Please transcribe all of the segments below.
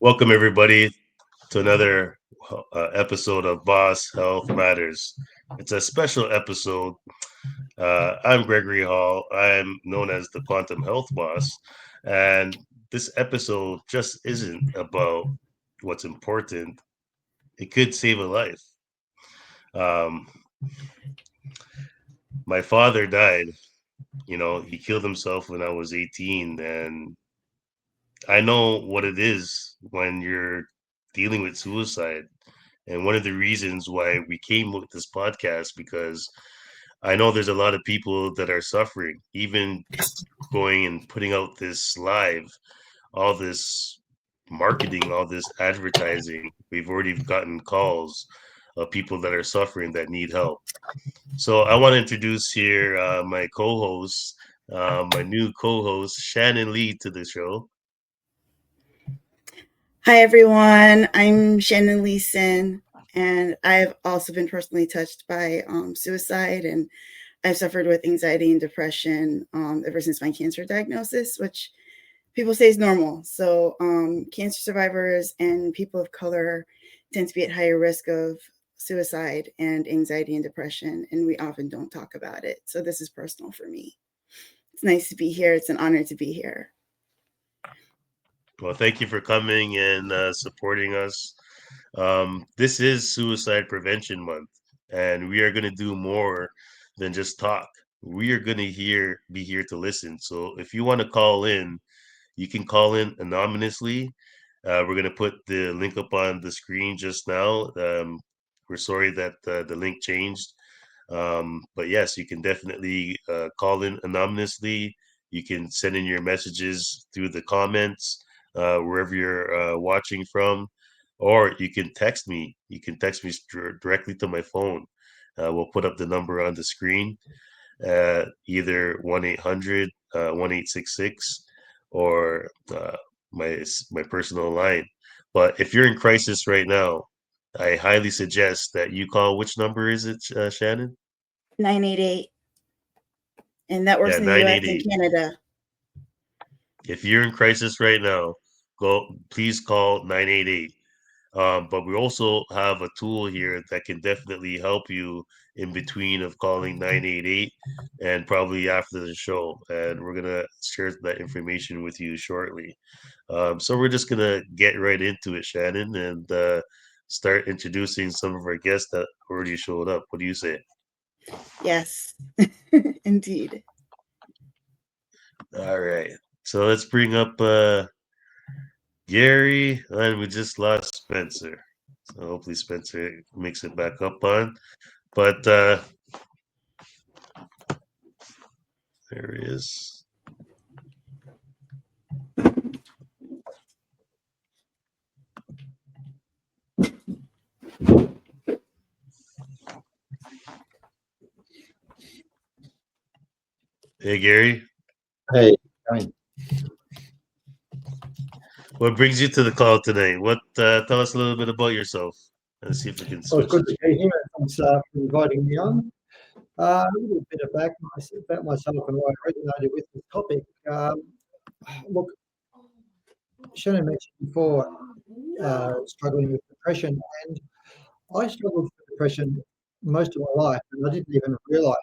Welcome, everybody, to another episode of Boss Health Matters. It's a special episode. I'm Gregory Hall. I'm known as the Quantum Health Boss. And this episode just isn't about what's important, it could save a life. Um, my father died. He killed himself when I was 18. And I know what it is when you're dealing with suicide. And one of the reasons why we came with this podcast, because I know there's a lot of people that are suffering, even going and putting out this live, all this marketing, all this advertising. We've already gotten calls of people that are suffering that need help. So I want to introduce here my co-host, my new co-host, Shannon Lee, to the show. Hi, everyone. I'm Shannon Leeson, and I've also been personally touched by suicide, and I've suffered with anxiety and depression ever since my cancer diagnosis, which people say is normal. So cancer survivors and people of color tend to be at higher risk of suicide and anxiety and depression, and we often don't talk about it. So this is personal for me. It's nice to be here. It's an honor to be here. Well, thank you for coming and supporting us. This is Suicide Prevention Month, and we are going to do more than just talk. We are going to be here to listen. So if you want to call in, you can call in anonymously. We're going to put the link up on the screen just now. We're sorry that the link changed. But yes, you can definitely call in anonymously. You can send in your messages through the comments wherever you're watching from, or you can text me. You can text me directly to my phone. We'll put up the number on the screen, either 1-800 1866 or my personal line. But if you're in crisis right now, I highly suggest that you call. Which number is it, Shannon? 988, and that works Yeah, in the U.S. and 988. Canada. If you're in crisis right now, please call 988. But we also have a tool here that can definitely help you in between of calling 988 and probably after the show. And we're going to share that information with you shortly. So we're just going to get right into it, Shannon, and start introducing some of our guests that already showed up. What do you say? Yes, indeed. All right. So let's bring up Gary, and we just lost Spencer. So hopefully Spencer makes it back up on. But there he is. Hey, Gary. Hey, What brings you to the call today? What tell us a little bit about yourself and see if we can well, it's switch good it. to be here. Thanks for inviting me on. A little bit about myself and why I resonated with this topic. Look, Shannon mentioned before struggling with depression, and I struggled with depression most of my life, and I didn't even realise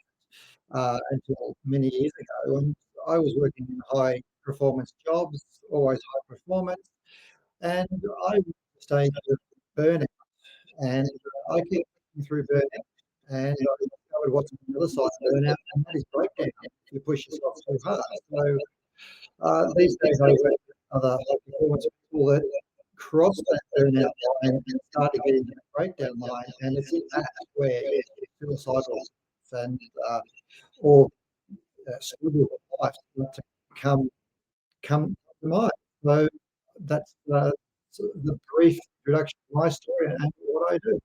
until many years ago. And I was working in high performance jobs, always high performance, and I reached the stage of burnout. And I kept thinking through burnout, and I discovered what's on the other side of burnout, and that is breakdown. You push yourself too hard. So these days I work with other high performance people that cross that burnout line and start to get into the breakdown line, and it's in that where suicidal and or struggle with life start to come to mind. So that's the brief introduction to my story and what I do.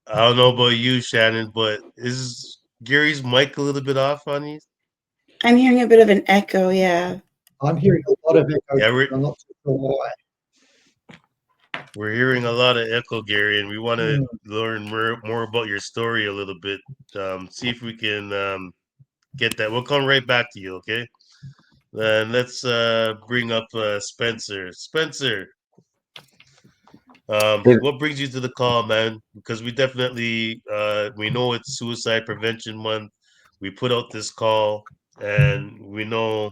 I don't know about you, Shannon, but is Gary's mic a little bit off on you? I'm hearing a bit of an echo. Yeah. I'm hearing a lot of echo. Yeah, I'm not sure why. we're hearing a lot of echo, Gary, and we want to Hmm. learn more about your story a little bit. See if we can get that. We'll come right back to you, okay? And let's bring up Spencer. Spencer, Hey, what brings you to the call, man? Because we definitely we know it's Suicide Prevention Month. We put out this call, and we know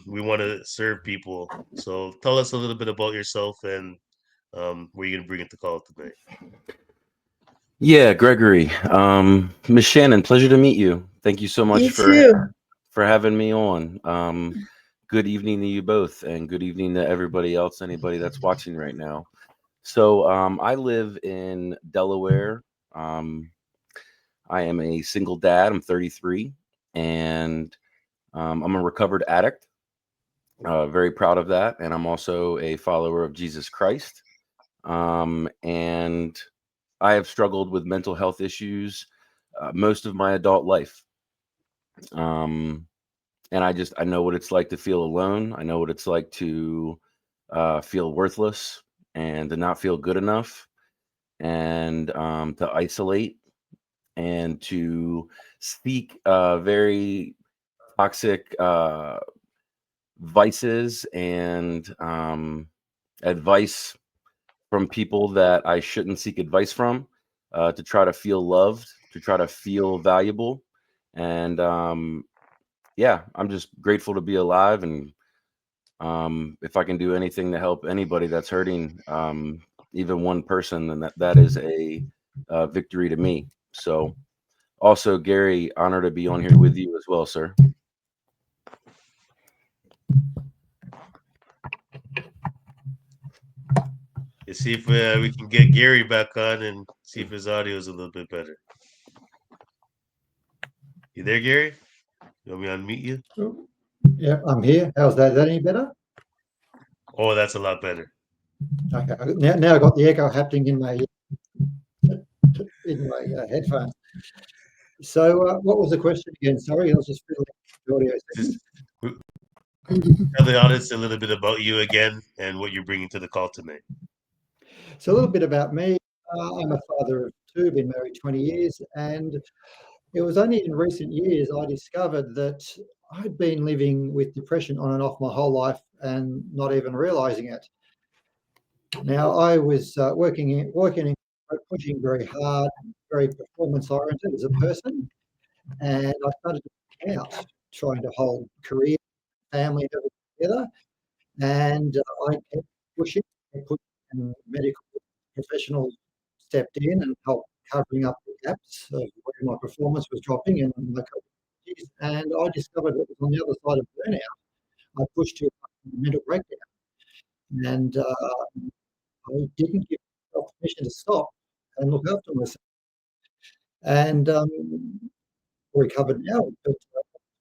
we want to serve people. So tell us a little bit about yourself and where you're gonna bring it to call tonight. yeah, Gregory. Miss Shannon, pleasure to meet you. Thank you so much You too. for having me on. Good evening to you both, and good evening to everybody else, anybody that's watching right now. So, I live in Delaware. Um, I am a single dad. I'm 33, and I'm a recovered addict. Very proud of that, and I'm also a follower of Jesus Christ. And I have struggled with mental health issues most of my adult life. Um, and I know what it's like to feel alone. I know what it's like to feel worthless and to not feel good enough and to isolate and to seek very toxic vices and advice from people that I shouldn't seek advice from, to try to feel loved, to try to feel valuable. And yeah, I'm just grateful to be alive. And if I can do anything to help anybody that's hurting, even one person, then that is a victory to me. So, also, Gary, honor to be on here with you as well, sir. You see if we can get Gary back on and see if his audio is a little bit better. You there, Gary? You want me to unmute you? Yeah, I'm here. How's that? Is that any better? Oh, that's a lot better. Okay. Now I've got the echo happening in my headphones. So, what was the question again? Sorry, I was just filling the audio Just settings. tell the audience a little bit about you again and what you're bringing to the call tonight. So, a little bit about me. I'm a father of two, been married 20 years, and it was only in recent years I discovered that I'd been living with depression on and off my whole life and not even realizing it. Now, I was working, pushing very hard, very performance oriented as a person, and I started to burn out, trying to hold career, family, and everything together. And I kept pushing, and medical professionals stepped in and helped covering up the gaps of where my performance was dropping and my capabilities. And I discovered what was on the other side of burnout. I pushed to a mental breakdown, and I didn't give myself permission to stop and look after myself. And recovered now, but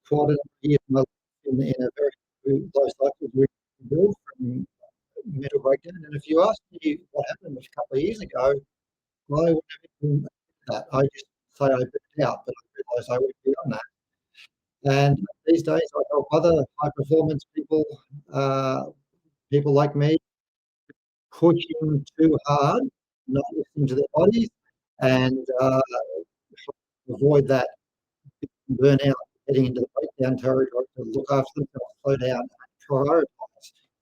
quite a year of my life in a very low cycle rebuild from mental breakdown. And if you ask me what happened a couple of years ago, I would have been that. I just say I burnt out, but I realised I went beyond that. And these days, I help other high performance people, people like me, pushing too hard, not listening to their bodies, and avoid that burnout, getting into the breakdown territory to look after themselves, slow down, and prioritise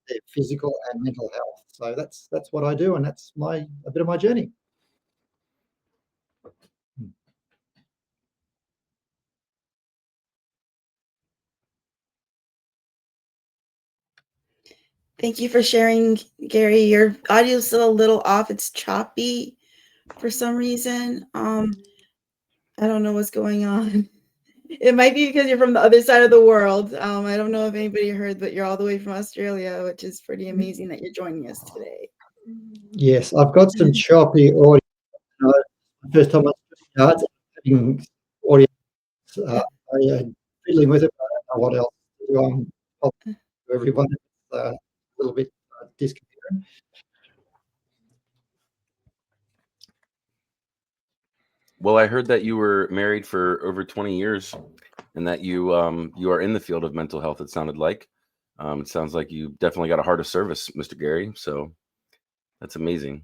their physical and mental health. So that's what I do, and that's a bit of my journey. Thank you for sharing, Gary. Your audio's still a little off. It's choppy for some reason. I don't know what's going on. It might be because you're from the other side of the world. I don't know if anybody heard, but you're all the way from Australia, which is pretty amazing that you're joining us today. Yes, I've got some choppy audio. First time I'm having audio, I'm fiddling with it. But I don't know what else to do. To everyone, it's a little bit disconcerting. Well, I heard that you were married for over 20 years and that you are in the field of mental health, it sounded like. It sounds like you definitely got a heart of service, Mr. Gary. So that's amazing.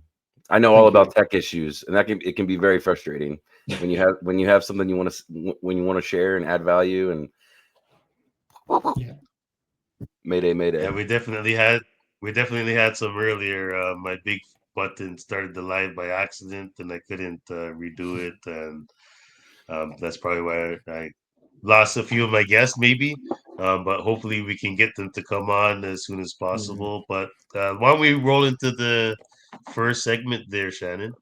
I know all about tech issues, and it can be very frustrating when you have something you want to share and add value. And Yeah. Mayday, mayday. Yeah, we definitely had some earlier. My big button started the live by accident, and I couldn't redo it, and that's probably why I lost a few of my guests, maybe. But hopefully, we can get them to come on as soon as possible. But why don't we roll into the first segment there, Shannon?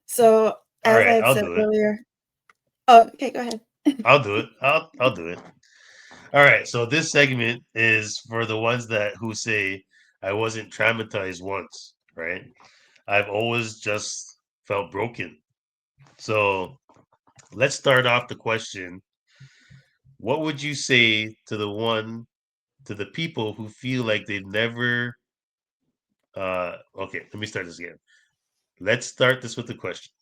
So, All as I right, had I'll said do it. earlier, oh, okay, go ahead. I'll do it. I'll do it. All right. So this segment is for the ones that who say I wasn't traumatized once, right? I've always just felt broken. So let's start off the question. What would you say to the people who feel like they've never okay, let me start this again. Let's start this with the question.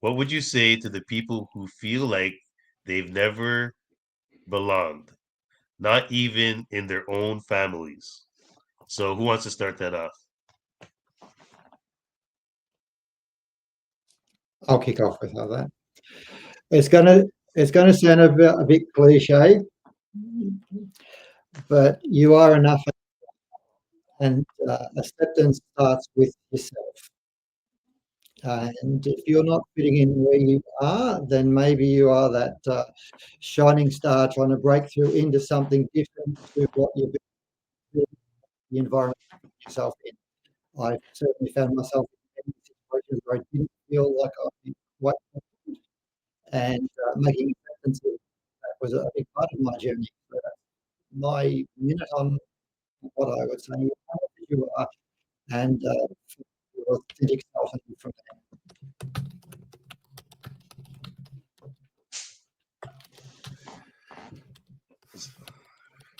What would you say to the people who feel like they've never belonged, not even in their own families? So who wants to start that off? I'll kick off with that. It's gonna sound a bit cliche, but you are enough, and acceptance starts with yourself. And if you're not fitting in where you are, then maybe you are that shining star trying to break through into something different to what you've been, the environment yourself in. I certainly found myself in situations where I didn't feel like I what and making acceptance of that was a big part of my journey. So that's my minute on what I would say you are and your authentic self and from there.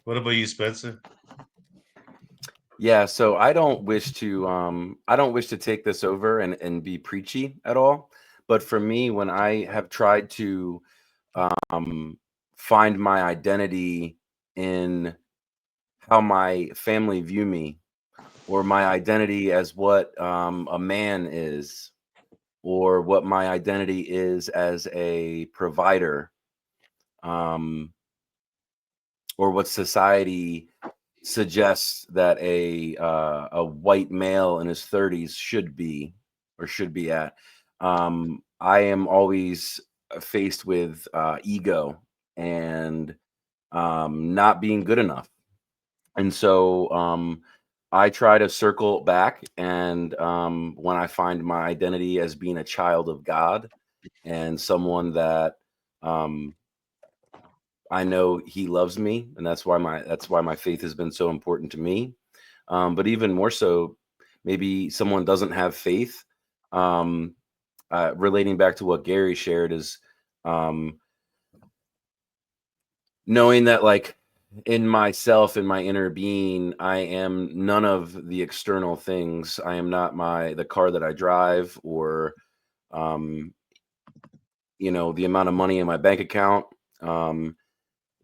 What about you, Spencer? Yeah, so I don't wish to take this over and be preachy at all. But for me, when I have tried to um, find my identity in how my family view me, or my identity as what a man is, or what my identity is as a provider, um, or what society suggests that a white male in his 30s should be or should be at. I am always faced with ego and not being good enough, and so I try to circle back. And when I find my identity as being a child of God and someone that um, I know He loves me, and that's why my faith has been so important to me. But even more so, maybe someone doesn't have faith. Um, Relating back to what Gary shared is um, knowing that, like, in myself, in my inner being, I am none of the external things. I am not the car that I drive, or um, the amount of money in my bank account. Um,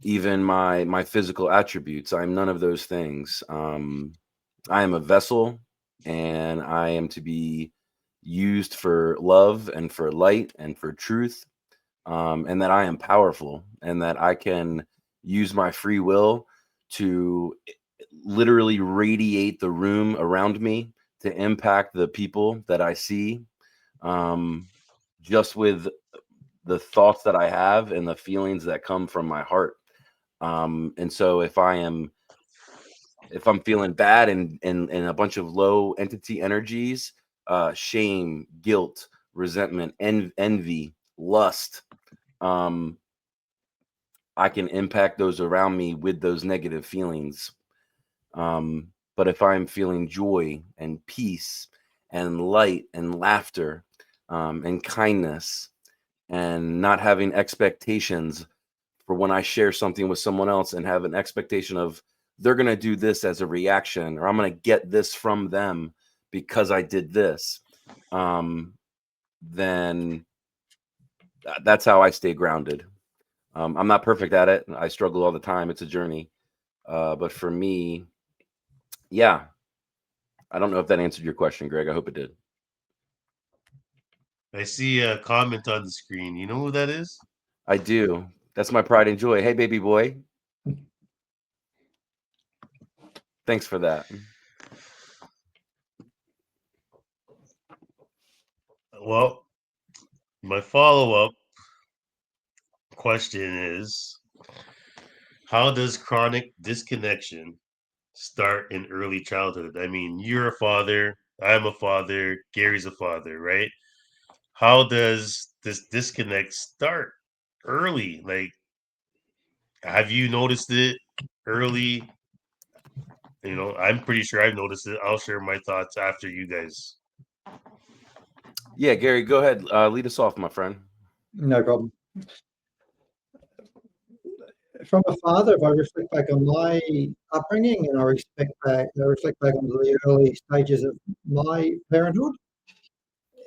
Even my physical attributes, I'm none of those things. I am a vessel, and I am to be used for love and for light and for truth, and that I am powerful, and that I can use my free will to literally radiate the room around me to impact the people that I see, um, just with the thoughts that I have and the feelings that come from my heart. And so if I'm feeling bad and a bunch of low entity energies, shame, guilt, resentment, envy, lust, um, I can impact those around me with those negative feelings. But if I'm feeling joy and peace and light and laughter, and kindness, and not having expectations for when I share something with someone else, and have an expectation of they're going to do this as a reaction, or I'm going to get this from them because I did this, then that's how I stay grounded. I'm not perfect at it. I struggle all the time. It's a journey. But for me, yeah, I don't know if that answered your question, Greg. I hope it did. I see a comment on the screen. You know who that is? I do. That's my pride and joy. Hey, baby boy. Thanks for that. Well, my follow-up question is, how does chronic disconnection start in early childhood? I mean, you're a father, I'm a father, Gary's a father, right? How does this disconnect start early? Like, have you noticed it early? I'm pretty sure I've noticed it. I'll share my thoughts after you guys. Yeah, Gary, go ahead. Lead us off, my friend. No problem. From a father, if I reflect back on my upbringing and I reflect back on the early stages of my parenthood,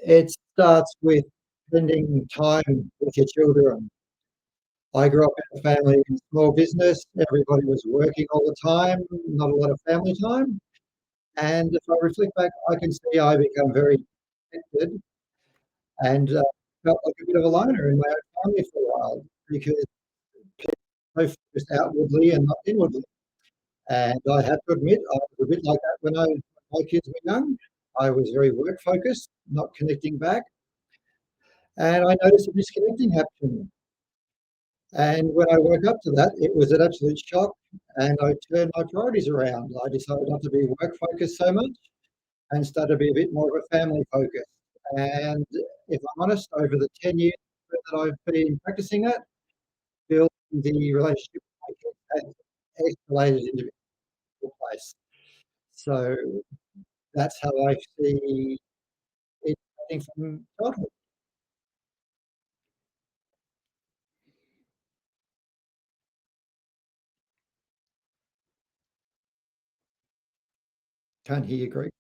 it starts with spending time with your children. I grew up in a family in small business. Everybody was working all the time, not a lot of family time. And if I reflect back, I can see I become very connected and felt like a bit of a loner in my own family for a while because I focused outwardly and not inwardly. And I have to admit, I was a bit like that when my kids were young. I was very work focused, not connecting back. And I noticed a disconnecting happening. And when I woke up to that, it was an absolute shock. And I turned my priorities around. I decided not to be work focused so much and started to be a bit more of a family focus. And if I'm honest, over the 10 years that I've been practicing that, building the relationship with my kids has escalated into a place. So that's how I see it starting from childhood. Can't hear you, Greg.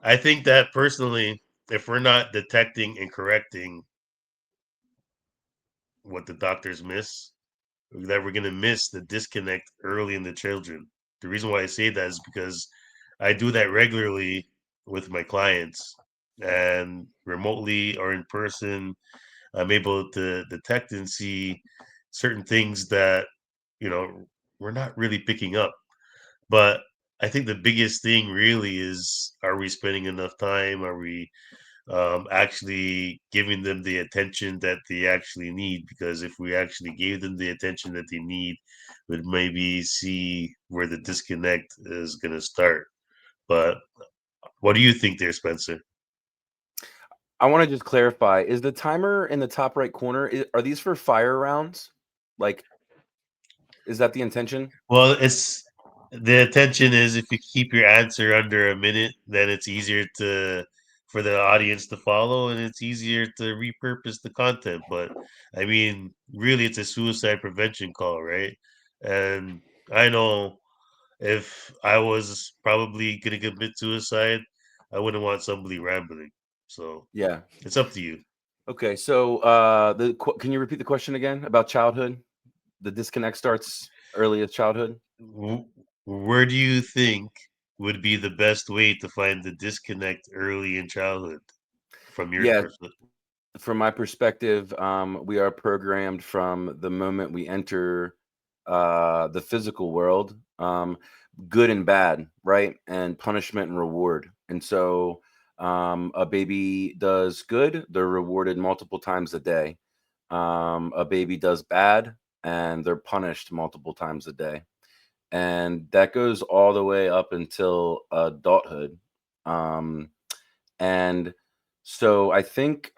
I think that personally, if we're not detecting and correcting what the doctors miss, that we're going to miss the disconnect early in the children. The reason why I say that is because I do that regularly with my clients, and remotely or in person, I'm able to detect and see certain things that, you know, we're not really picking up. But I think the biggest thing really is, are we spending enough time? Are we actually giving them the attention that they actually need? Because if we actually gave them the attention that they need, we'd maybe see where the disconnect is going to start. But what do you think there, Spencer? I want to just clarify, is the timer in the top right corner, are these for fire rounds? Like, is that the intention? Well, it's the attention is, if you keep your answer under a minute, then it's easier to for the audience to follow, and it's easier to repurpose the content. But I mean, really, it's a suicide prevention call, right? And I know if I was probably gonna commit suicide, I wouldn't want somebody rambling. So Yeah. it's up to you. Okay. So, can you repeat the question again about childhood? The disconnect starts early as childhood. Where do you think would be the best way to find the disconnect early in childhood from your Yeah. perspective? From my perspective, we are programmed from the moment we enter the physical world, good and bad, right? And punishment and reward. And so a baby does good, they're rewarded multiple times a day. A baby does bad, and they're punished multiple times a day. And that goes all the way up until adulthood. Um, and so I think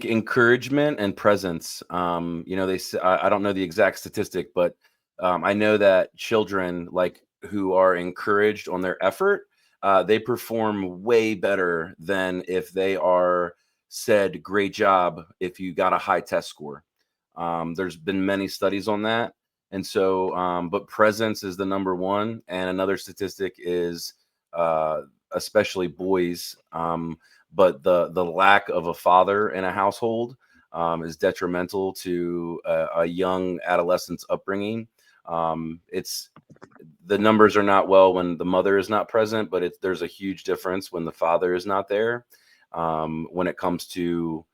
encouragement and presence. They say, I don't know the exact statistic, but I know that children like who are encouraged on their effort, they perform way better than if they are said "great job" if you got a high test score. There's been many studies on that, and so, but presence is the number one. And another statistic is, especially boys. But the lack of a father in a household is detrimental to a young adolescent's upbringing. It's the numbers are not well when the mother is not present, but there's a huge difference when the father is not there. When it comes to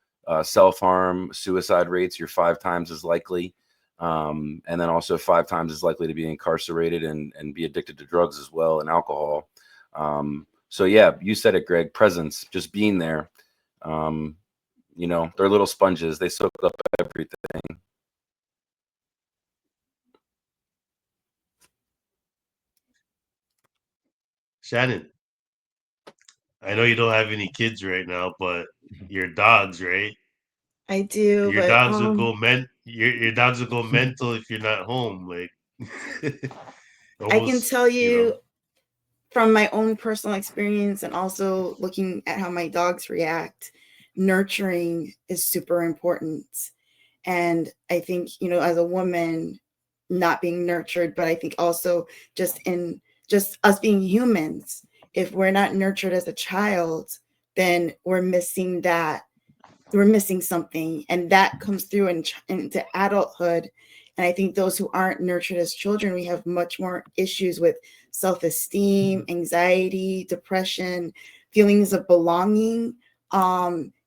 self-harm, suicide rates, you're 5 times as likely. And then also 5 times as likely to be incarcerated and be addicted to drugs as well and alcohol. So yeah, you said it, Greg, presence, just being there. They're little sponges. They soak up everything. Shannon, I know you don't have any kids right now, but your dogs, right? I do, Your but dogs will go your dogs will go mental if you're not home. Like I can almost, tell you from my own personal experience and also looking at how my dogs react, nurturing is super important. And I think, as a woman, not being nurtured, but I think also just us being humans, if we're not nurtured as a child, then we're missing something, and that comes through into adulthood. And I think those who aren't nurtured as children, we have much more issues with self-esteem, anxiety, depression, feelings of belonging,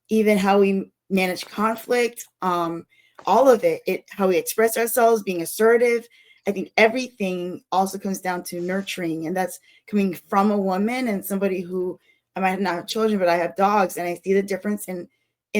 even how we manage conflict, all of it, how we express ourselves, being assertive. I think everything also comes down to nurturing, and that's coming from a woman and somebody who, I might not have children, but I have dogs, and I see the difference in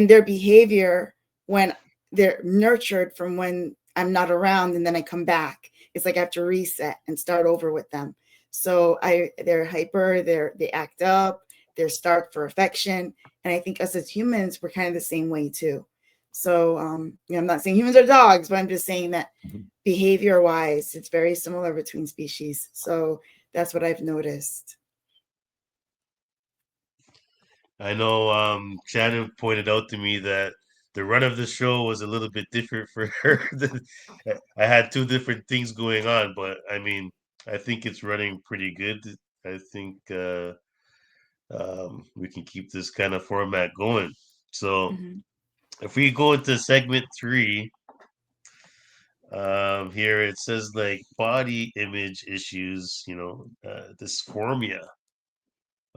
their behavior when they're nurtured from when I'm not around, and then I come back. It's like I have to reset and start over with them. So they're hyper, they act up, they're starved for affection. And I think us as humans, we're kind of the same way too. So I'm not saying humans are dogs, but I'm just saying that behavior wise, it's very similar between species. So that's what I've noticed. I know Shannon pointed out to me that the run of the show was a little bit different for her. I had two different things going on, but I mean, I think it's running pretty good. I think we can keep this kind of format going. So Mm-hmm. if we go into segment 3, here it says like body image issues, dysphoria.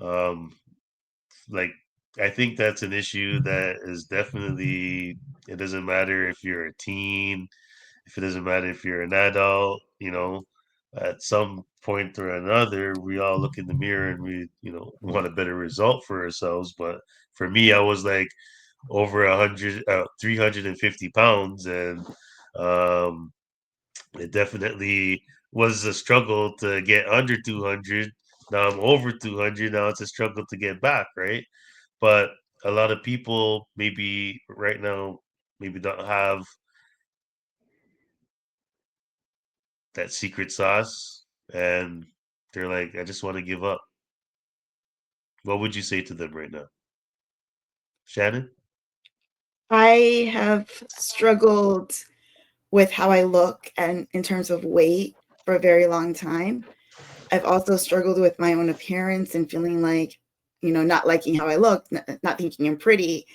Um, like I think that's an issue that is definitely, it doesn't matter if you're a teen, if it doesn't matter if you're an adult, at some point or another, we all look in the mirror and we, want a better result for ourselves. But for me, I was like over 350 pounds, and um, it definitely was a struggle to get under 200. Now I'm over 200. Now it's a struggle to get back, right? But a lot of people maybe right now maybe don't have that secret sauce, and they're like, I just want to give up. What would you say to them right now? Shannon? I have struggled with how I look and in terms of weight for a very long time. I've also struggled with my own appearance and feeling like, not liking how I look, not thinking I'm pretty.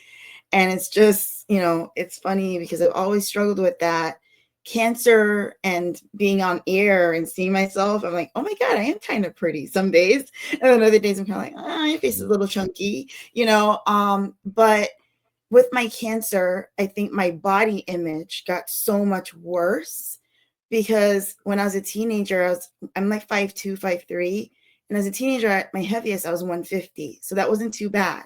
And it's just, it's funny because I've always struggled with that. Cancer and being on air and seeing myself, I'm like, oh my God, I am kind of pretty some days. And then other days I'm kind of like, your face is a little chunky, but with my cancer, I think my body image got so much worse because when I was a teenager, I'm like 5'2", 5'3", and as a teenager, at my heaviest, I was 150, so that wasn't too bad.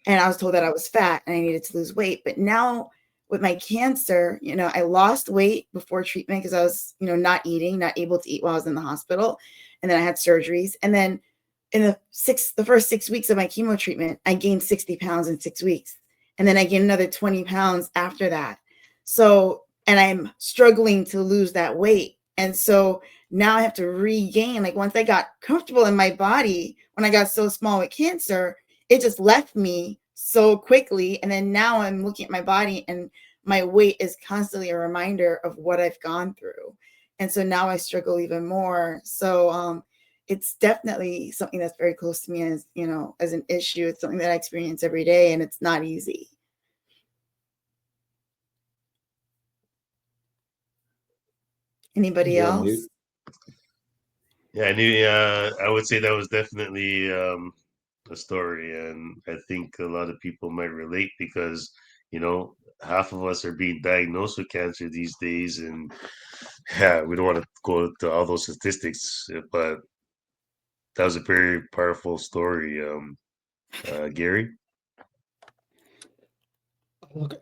And I was told that I was fat and I needed to lose weight. But now with my cancer, I lost weight before treatment because I was, not eating, not able to eat while I was in the hospital, and then I had surgeries, and then in the first 6 weeks of my chemo treatment, I gained 60 pounds in 6 weeks. And then I gained another 20 pounds after that. So, and I'm struggling to lose that weight. And so now I have to regain, like once I got comfortable in my body, when I got so small with cancer, it just left me so quickly. And then now I'm looking at my body and my weight is constantly a reminder of what I've gone through. And so now I struggle even more. So, it's definitely something that's very close to me as an issue. It's something that I experience every day, and it's not easy. Anybody You're on else? mute. Yeah, I knew. I would say that was definitely a story, and I think a lot of people might relate because half of us are being diagnosed with cancer these days, and yeah, we don't want to go to all those statistics, but that was a very powerful story. Gary. Look,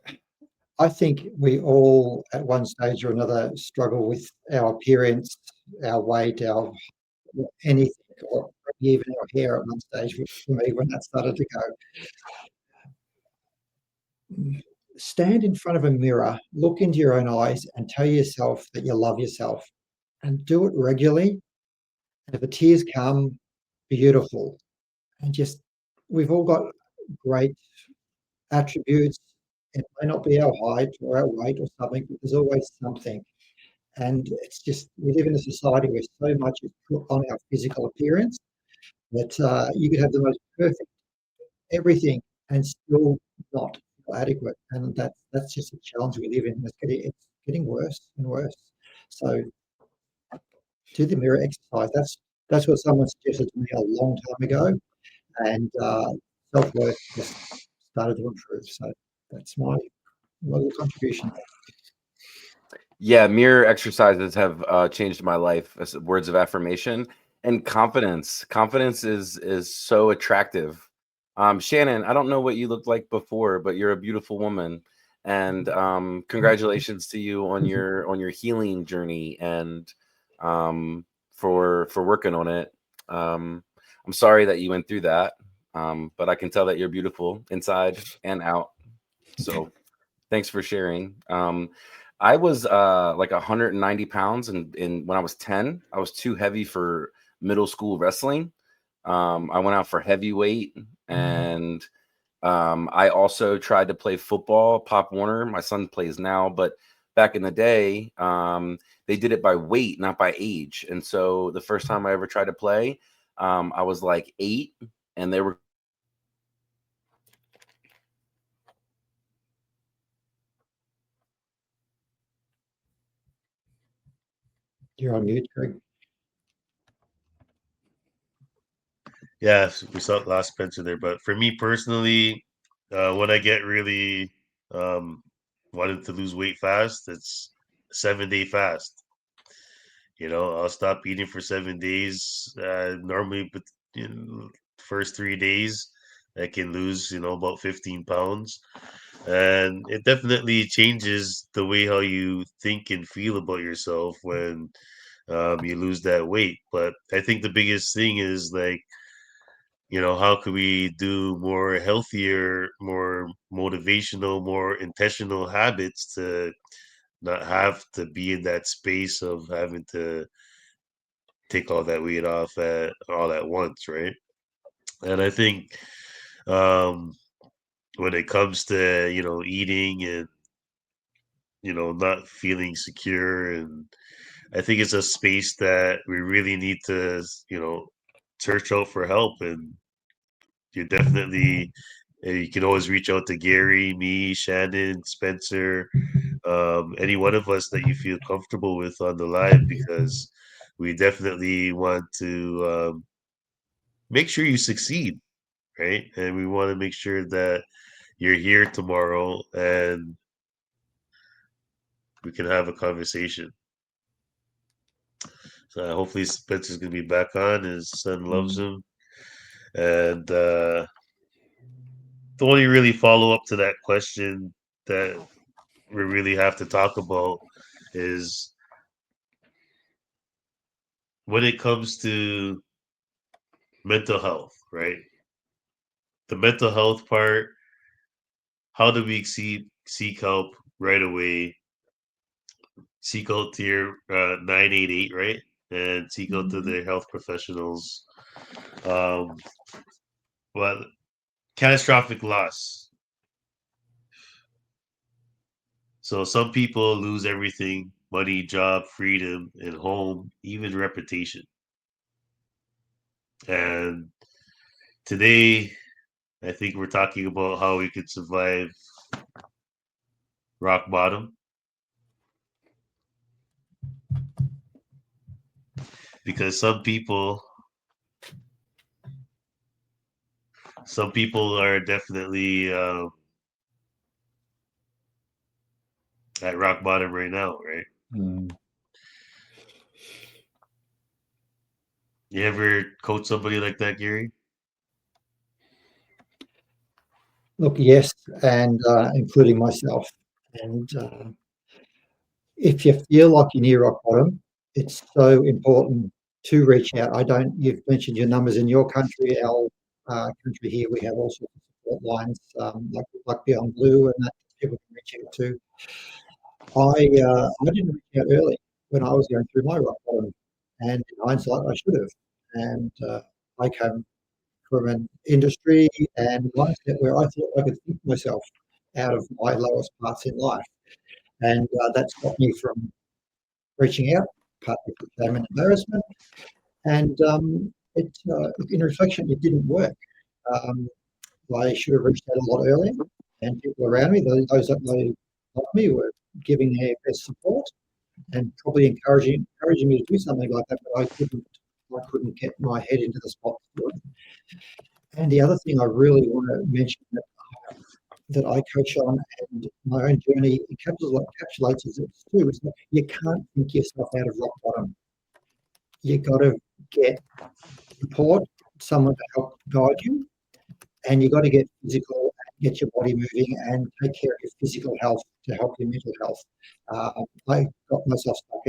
I think we all, at one stage or another, struggle with our appearance, our weight, our anything, or even our hair at one stage. For me, when that started to go, stand in front of a mirror, look into your own eyes, and tell yourself that you love yourself, and do it regularly. And if the tears come, beautiful. And just, we've all got great attributes. It may not be our height or our weight or something, but there's always something. And it's just, we live in a society where so much is put on our physical appearance that you could have the most perfect everything and still not feel adequate. And that's just a challenge we live in. It's getting worse and worse. So do the mirror exercise. That's what someone suggested to me a long time ago, and self-worth just started to improve. So that's my little contribution. Yeah, mirror exercises have changed my life as words of affirmation and confidence. Confidence is so attractive. Shannon, I don't know what you looked like before, but you're a beautiful woman, and congratulations to you on your healing journey and for working on it. I'm sorry that you went through that, but I can tell that you're beautiful inside and out. So thanks for sharing. I was like 190 pounds, and when I was 10, I was too heavy for middle school wrestling. I went out for heavyweight, and I also tried to play football. Pop Warner, my son plays now, but back in the day, they did it by weight, not by age. And so the first time I ever tried to play, I was like 8, and they were You're on mute, Greg. Yeah, we saw last Spencer there, but for me personally, when I get really wanted to lose weight fast, it's 7 day fast. I'll stop eating for 7 days. Normally, but first 3 days, I can lose about 15 pounds, and it definitely changes the way how you think and feel about yourself when you lose that weight. But I think the biggest thing is like how can we do more healthier, more motivational, more intentional habits to not have to be in that space of having to take all that weight off at all at once, right? And I think um, when it comes to eating and not feeling secure, and I think it's a space that we really need to search out for help. And you definitely you can always reach out to Gary, me, Shannon, Spencer, any one of us that you feel comfortable with on the live, because we definitely want to make sure you succeed, right? And we want to make sure that you're here tomorrow and we can have a conversation. So hopefully Spencer's gonna be back on. His son loves him, and the only really follow up to that question that we really have to talk about is when it comes to mental health, right? The mental health part. How do we seek help right away? Seek out to your 988, right? And seek out to the health professionals. Um, but catastrophic loss. So some people lose everything: money, job, freedom, and home, even reputation. And today, I think we're talking about how we could survive rock bottom, because some people some people are definitely at rock bottom right now, right? Mm. You ever coach somebody like that, Gary? Look, yes, and including myself. And if you feel like you're near rock bottom, it's so important to reach out. You've mentioned your numbers in your country. Our country here, we have all sorts of support lines, like Beyond Blue, and that people can reach out to. I didn't reach out early when I was going through my rock bottom, and in hindsight, I should have. And I came from an industry and mindset where I thought I could think myself out of my lowest parts in life, and that stopped me from reaching out, partly for shame and embarrassment. And in reflection, it didn't work. Um, I should have reached out a lot earlier, and people around me, those that know of me, were giving their best support and probably encouraging me to do something like that, but I couldn't get my head into the spot to do it. And the other thing I really want to mention that I coach on and my own journey encapsulates as it's too is that you can't think yourself out of rock bottom. You got to get support, someone to help guide you, and you got to get physical, get your body moving, and take care of your physical health to help your mental health. I got myself stuck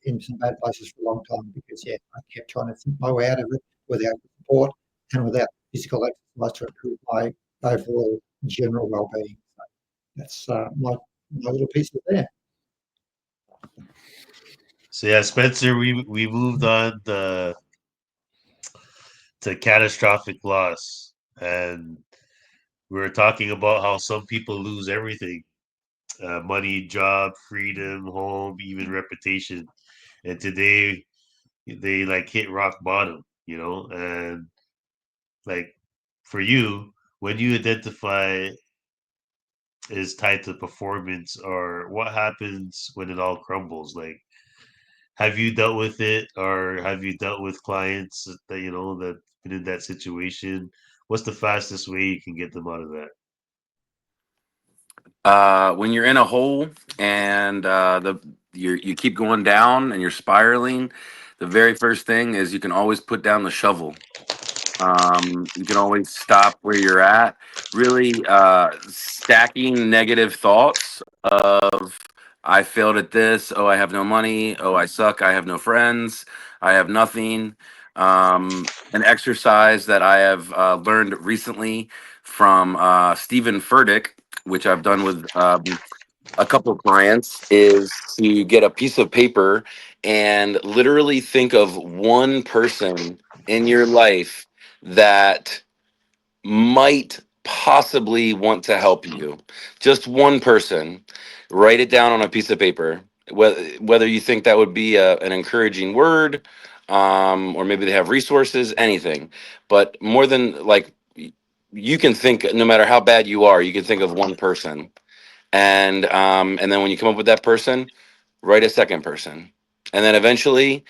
in some bad places for a long time because I kept trying to think my way out of it without support and without physical exercise to improve my overall general well-being. So that's my little piece of there. So yeah, Spencer, we moved on to catastrophic loss, and we were talking about how some people lose everything: money, job, freedom, home, even reputation. And today they like hit rock bottom, and like for you, when you identify is tied to performance, or what happens when it all crumbles? Like, have you dealt with it, or have you dealt with clients that that been in that situation? What's the fastest way you can get them out of that? When you're in a hole and you keep going down and you're spiraling, the very first thing is you can always put down the shovel. You can always stop where you're at. Really, stacking negative thoughts of I failed at this. Oh, I have no money. Oh, I suck. I have no friends. I have nothing. An exercise that I have learned recently from Stephen Furtick, which I've done with a couple of clients, is to get a piece of paper and literally think of one person in your life that might possibly want to help you. Just one person. Write it down on a piece of paper. Whether you think that would be an encouraging word, or maybe they have resources, anything. But more than like, you can think, no matter how bad you are, you can think of one person, and then when you come up with that person, write a second person, and then eventually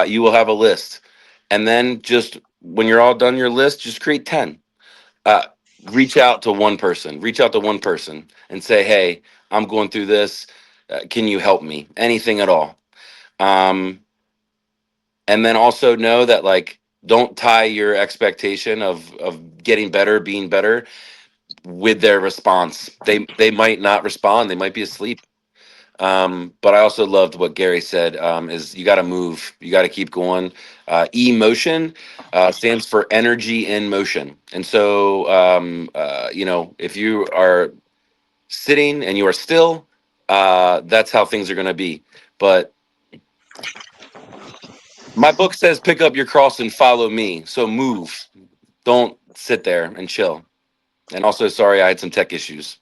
you will have a list. And then just when you're all done your list, just create 10. uh, Reach out to one person and say, hey, I'm going through this, can you help me, anything at all. um, and then also know that, like, don't tie your expectation of getting better, being better, with their response. They might not respond, they might be asleep. But I also loved what Gary said, is you got to move, you got to keep going. Emotion stands for energy in motion. And so, if you are sitting and you are still, that's how things are going to be. But my book says pick up your cross and follow me. So move. Don't sit there and chill. And also, sorry, I had some tech issues.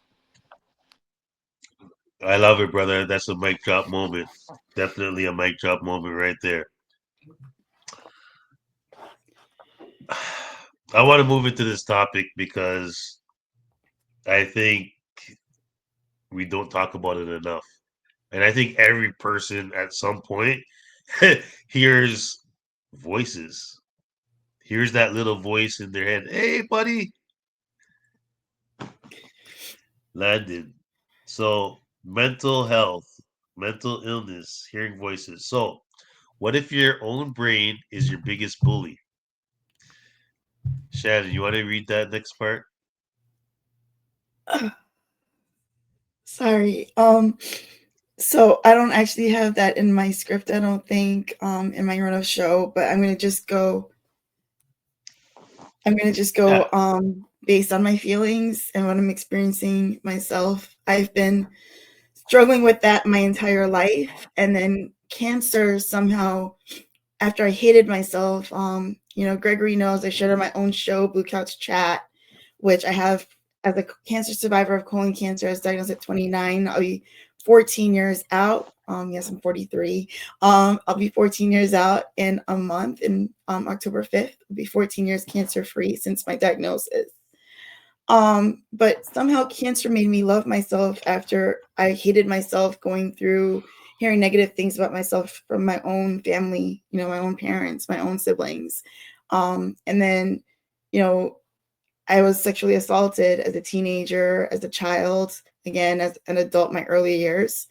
I love it, brother. That's a mic drop moment. Definitely a mic drop moment right there. I want to move into this topic because I think we don't talk about it enough. And I think every person at some point hears voices, hears that little voice in their head. Hey, buddy. landed. So, mental health, mental illness, hearing voices. So, what if your own brain is your biggest bully? Shannon, you want to read that next part? Sorry. So I don't actually have that in my script, I don't think, in my run of show, but I'm gonna just Yeah. go based on my feelings and what I'm experiencing myself. I've been struggling with that my entire life. And then cancer somehow, after I hated myself, Gregory knows I shared on my own show, Blue Couch Chat, which I have as a cancer survivor of colon cancer. I was diagnosed at 29. I'll be 14 years out. Yes, I'm 43. I'll be 14 years out in a month, in October 5th. I'll be 14 years cancer free since my diagnosis. But somehow cancer made me love myself after I hated myself, going through hearing negative things about myself from my own family, my own parents, my own siblings. And then, you know, I was sexually assaulted as a teenager, as a child, again, as an adult, my early years,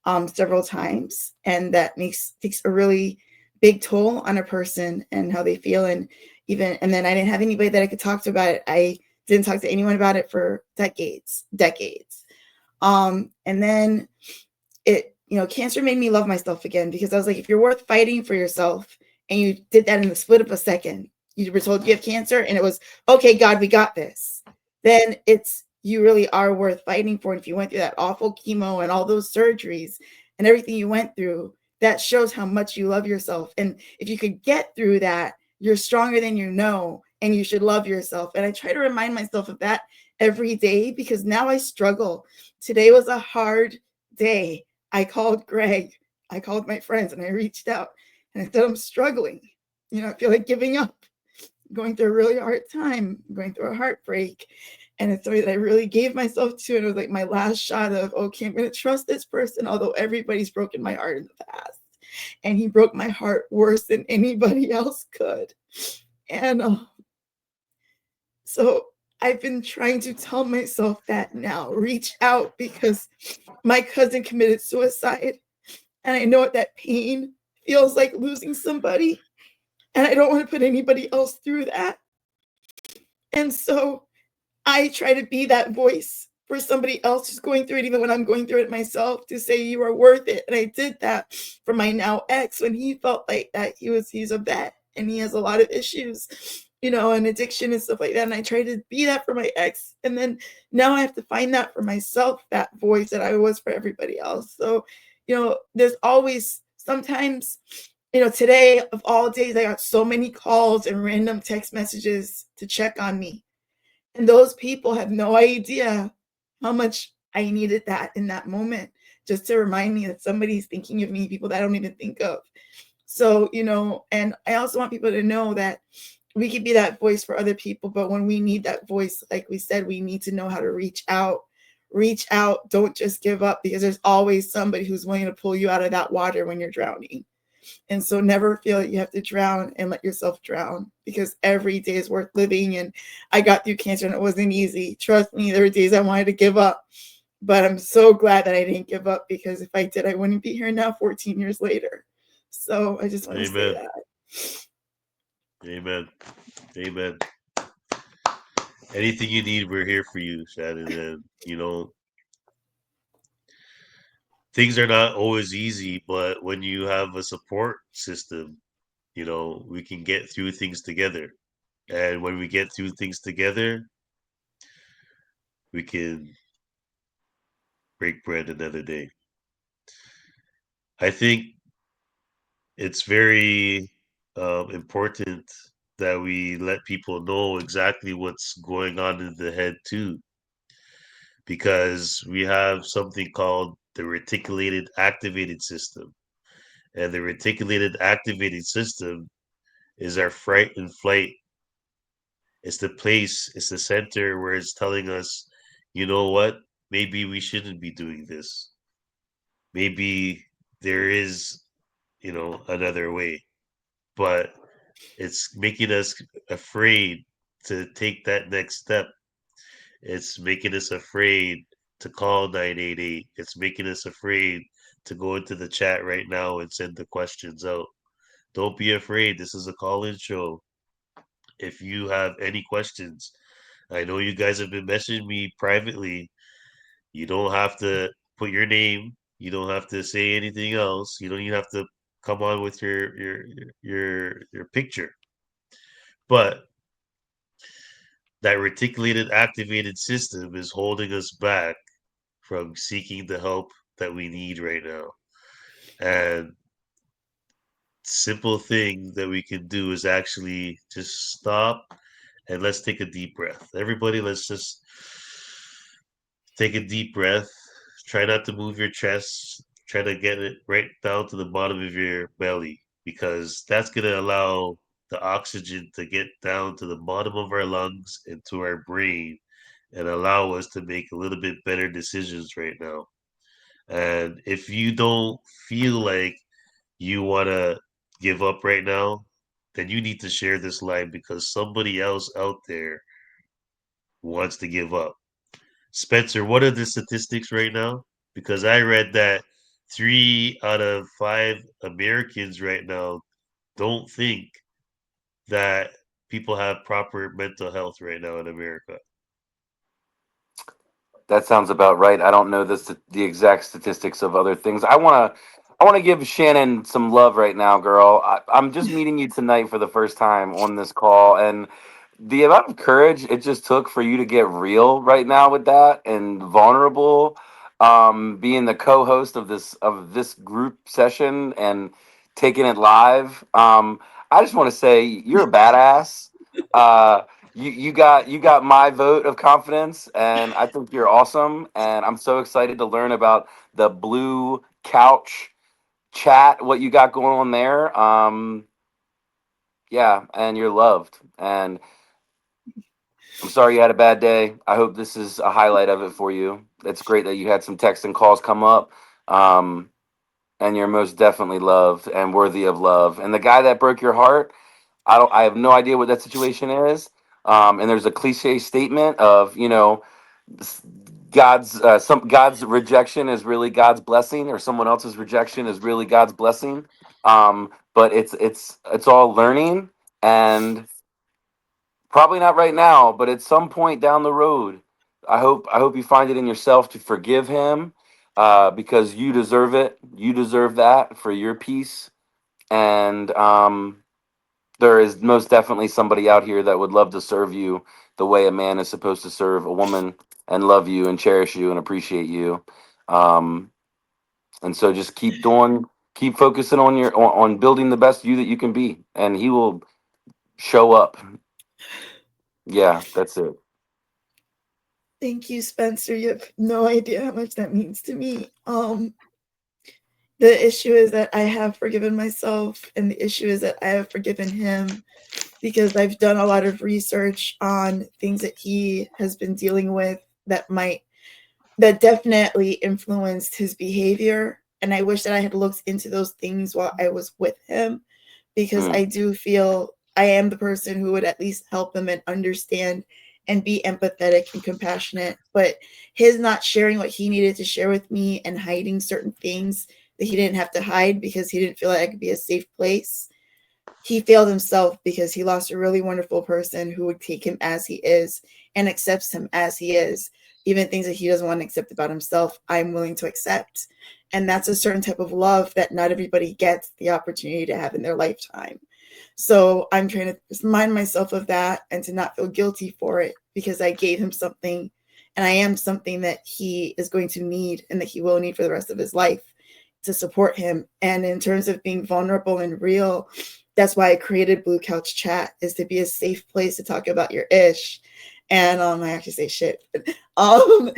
several times. And that takes a really big toll on a person and how they feel. And then I didn't have anybody that I could talk to about it. I didn't talk to anyone about it for decades. And then cancer made me love myself again, because I was like, if you're worth fighting for yourself and you did that in the split of a second, you were told you have cancer and it was, okay, God, we got this. Then you really are worth fighting for. And if you went through that awful chemo and all those surgeries and everything you went through, that shows how much you love yourself. And if you could get through that, you're stronger than you know, and you should love yourself. And I try to remind myself of that every day, because now I struggle. Today was a hard day. I called Greg, I called my friends, and I reached out and I said, I'm struggling. I feel like giving up, going through a really hard time, going through a heartbreak. And it's somebody that I really gave myself to. And it was like my last shot of, okay, I'm going to trust this person, although everybody's broken my heart in the past. And he broke my heart worse than anybody else could. And so I've been trying to tell myself that now, reach out, because my cousin committed suicide. And I know what that pain feels like, losing somebody. And I don't want to put anybody else through that. And so I try to be that voice for somebody else who's going through it, even when I'm going through it myself, to say you are worth it. And I did that for my now ex when he felt like that. He's a vet and he has a lot of issues, and addiction and stuff like that. And I try to be that for my ex. And then now I have to find that for myself, that voice that I was for everybody else. So, there's always sometimes, today of all days, I got so many calls and random text messages to check on me. And those people have no idea how much I needed that in that moment, just to remind me that somebody's thinking of me, people that I don't even think of. So, and I also want people to know that we could be that voice for other people, but when we need that voice, like we said, we need to know how to reach out. Reach out. Don't just give up, because there's always somebody who's willing to pull you out of that water when you're drowning. And so never feel like you have to drown and let yourself drown, because every day is worth living. And I got through cancer and it wasn't easy. Trust me, there were days I wanted to give up, but I'm so glad that I didn't give up, because if I did, I wouldn't be here now 14 years later. So I just want to say Amen. that. Amen. Amen. Anything you need, we're here for you, Shannon. And, things are not always easy, but when you have a support system, we can get through things together. And when we get through things together, we can break bread another day. I think it's very important that we let people know exactly what's going on in the head too, because we have something called the reticulated activated system. And the reticulated activated system is our fright and flight. It's the place, it's the center where it's telling us, you know what, maybe we shouldn't be doing this. Maybe there is, another way. But it's making us afraid to take that next step. It's making us afraid to call 988. It's making us afraid to go into the chat right now and send the questions out. Don't be afraid. This is a call-in show. If you have any questions, I know you guys have been messaging me privately. You don't have to put your name. You don't have to say anything else. You don't even have to come on with your picture. But that reticulated activated system is holding us back from seeking the help that we need right now. And simple thing that we can do is actually just stop and let's take a deep breath. Everybody, let's just take a deep breath. Try not to move your chest. Try to get it right down to the bottom of your belly because that's going to allow the oxygen to get down to the bottom of our lungs and to our brain and allow us to make a little bit better decisions right now. And if you don't feel like you want to give up right now, then you need to share this live because somebody else out there wants to give up. Spencer, what are the statistics right now? Because I read that 3 out of 5 Americans right now don't think that people have proper mental health right now in America. That sounds about right. I don't know the exact statistics of other things. I want to give Shannon some love right now, girl. I'm just meeting you tonight for the first time on this call, and the amount of courage it just took for you to get real right now with that and vulnerable, being the co-host of this group session and taking it live. I just want to say you're a badass. Uh, you got my vote of confidence, and I think you're awesome. And I'm so excited to learn about the blue couch chat, what you got going on there. Yeah, and you're loved. And I'm sorry you had a bad day. I hope this is a highlight of it for you. It's great that you had some texts and calls come up. Um, and you're most definitely loved and worthy of love. And the guy that broke your heart, I have no idea what that situation is. And there's a cliche statement of, God's rejection is really God's blessing, or someone else's rejection is really God's blessing. But it's all learning, and probably not right now, but at some point down the road. I hope you find it in yourself to forgive him, because you deserve it. You deserve that for your peace. And there is most definitely somebody out here that would love to serve you the way a man is supposed to serve a woman, and love you and cherish you and appreciate you. Um, and so just keep focusing on on building the best you that you can be, and he will show up. Yeah, that's it. Thank you, Spencer. You have no idea how much that means to me. The issue is that I have forgiven myself, and the issue is that I have forgiven him because I've done a lot of research on things that he has been dealing with that definitely influenced his behavior. And I wish that I had looked into those things while I was with him, because Mm, I do feel I am the person who would at least help him and understand and be empathetic and compassionate. But his not sharing what he needed to share with me and hiding certain things that he didn't have to hide because he didn't feel like I could be a safe place, he failed himself because he lost a really wonderful person who would take him as he is and accepts him as he is. Even things that he doesn't want to accept about himself, I'm willing to accept. And that's a certain type of love that not everybody gets the opportunity to have in their lifetime. So I'm trying to remind myself of that and to not feel guilty for it, because I gave him something and I am something that he is going to need and that he will need for the rest of his life to support him. And in terms of being vulnerable and real, that's why I created Blue Couch Chat, is to be a safe place to talk about your ish. And I actually say shit. Um,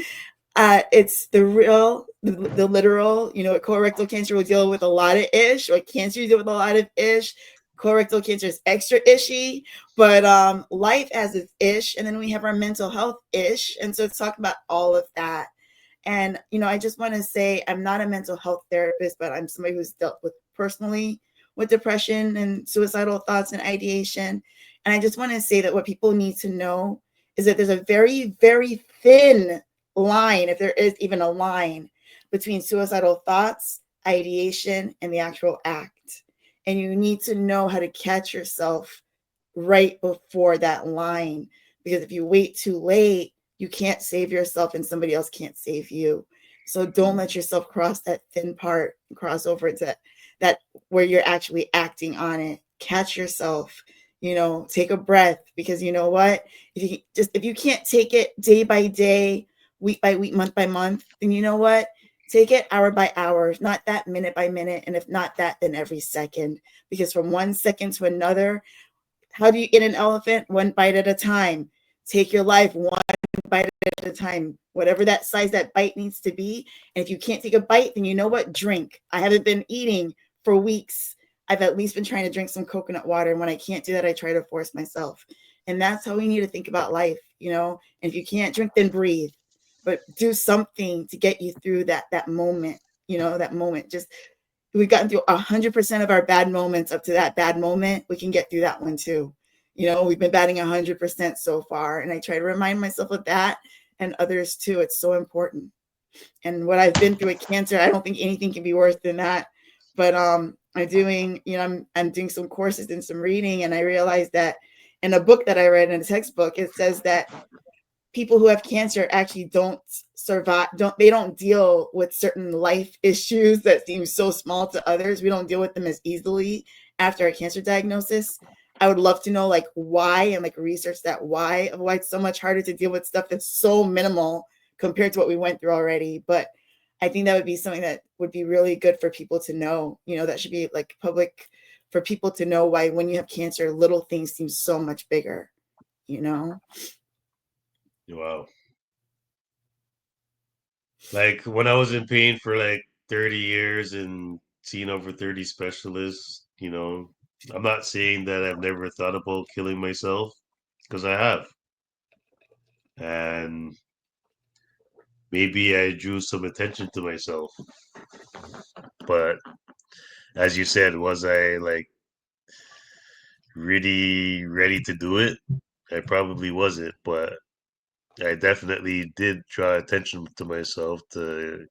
it's the real, the literal. Colorectal cancer will deal with a lot of ish, or cancer deal with a lot of ish. Colorectal cancer is extra ishy, but life has its ish, and then we have our mental health ish, and so let's talk about all of that. And I just want to say I'm not a mental health therapist, but I'm somebody who's dealt with personally with depression and suicidal thoughts and ideation. And I just want to say that what people need to know is that there's a very, very thin line, if there is even a line between suicidal thoughts, ideation, and the actual act. And you need to know how to catch yourself right before that line. Because if you wait too late, you can't save yourself and somebody else can't save you. So don't let yourself cross that thin part, cross over into that where you're actually acting on it. Catch yourself, take a breath, because you know what? If you can't take it day by day, week by week, month by month, then you know what? Take it hour by hour, not that minute by minute. And if not that, then every second. Because from 1 second to another, how do you get an elephant? One bite at a time. Take your life one bite at a time, whatever that size that bite needs to be. And if you can't take a bite, then you know what? Drink. I haven't been eating for weeks. I've at least been trying to drink some coconut water. And when I can't do that, I try to force myself. And that's how we need to think about life, And if you can't drink, then breathe. But do something to get you through that moment, that moment. Just we've gotten through 100% of our bad moments up to that bad moment. We can get through that one too. We've been batting 100% so far. And I try to remind myself of that and others too. It's so important. And what I've been through with cancer, I don't think anything can be worse than that. But I'm doing some courses and some reading. And I realized that in a book that I read, in a textbook, it says that people who have cancer actually don't survive. They don't deal with certain life issues that seem so small to others. We don't deal with them as easily after a cancer diagnosis. I would love to know why, and research that why it's so much harder to deal with stuff that's so minimal compared to what we went through already. But I think that would be something that would be really good for people to know. That should be public for people to know why when you have cancer, little things seem so much bigger. Wow. When I was in pain for 30 years and seen over 30 specialists, I'm not saying that I've never thought about killing myself, because I have. And maybe I drew some attention to myself. But as you said, was I really ready to do it? I probably wasn't, but I definitely did draw attention to myself to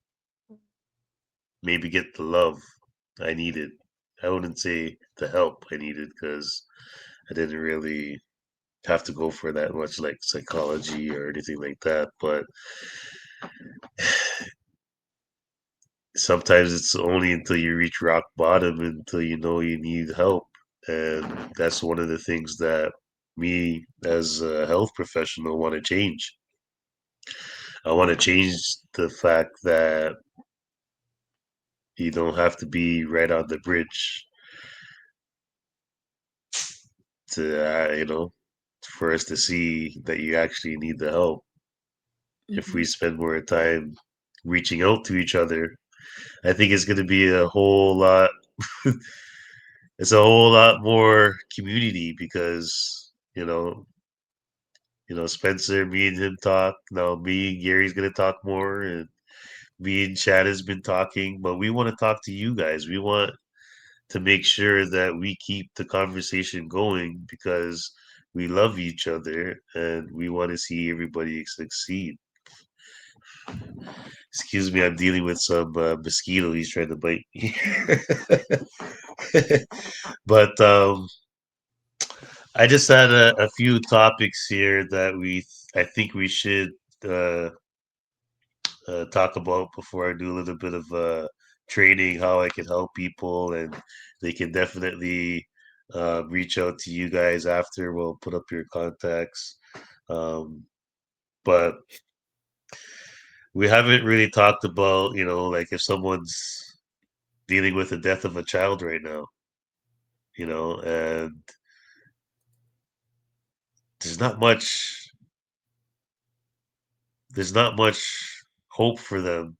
maybe get the love I needed. I wouldn't say the help I needed, because I didn't really have to go for that much psychology or anything like that. But sometimes it's only until you reach rock bottom until you know you need help. And that's one of the things that me as a health professional want to change. I want to change the fact that you don't have to be right on the bridge to, for us to see that you actually need the help. Mm-hmm. If we spend more time reaching out to each other, I think it's going to be a whole lot. It's a whole lot more community, because Spencer, me and him talk. Now me and Gary's gonna talk more, and me and Chad has been talking. But we want to talk to you guys. We want to make sure that we keep the conversation going, because we love each other and we want to see everybody succeed. Excuse me, I'm dealing with some mosquito. He's trying to bite me. But I just had a few topics here that I think we should uh, talk about before I do a little bit of training, how I can help people, and they can definitely reach out to you guys after. We'll put up your contacts. But we haven't really talked about, if someone's dealing with the death of a child right now, and there's not much hope for them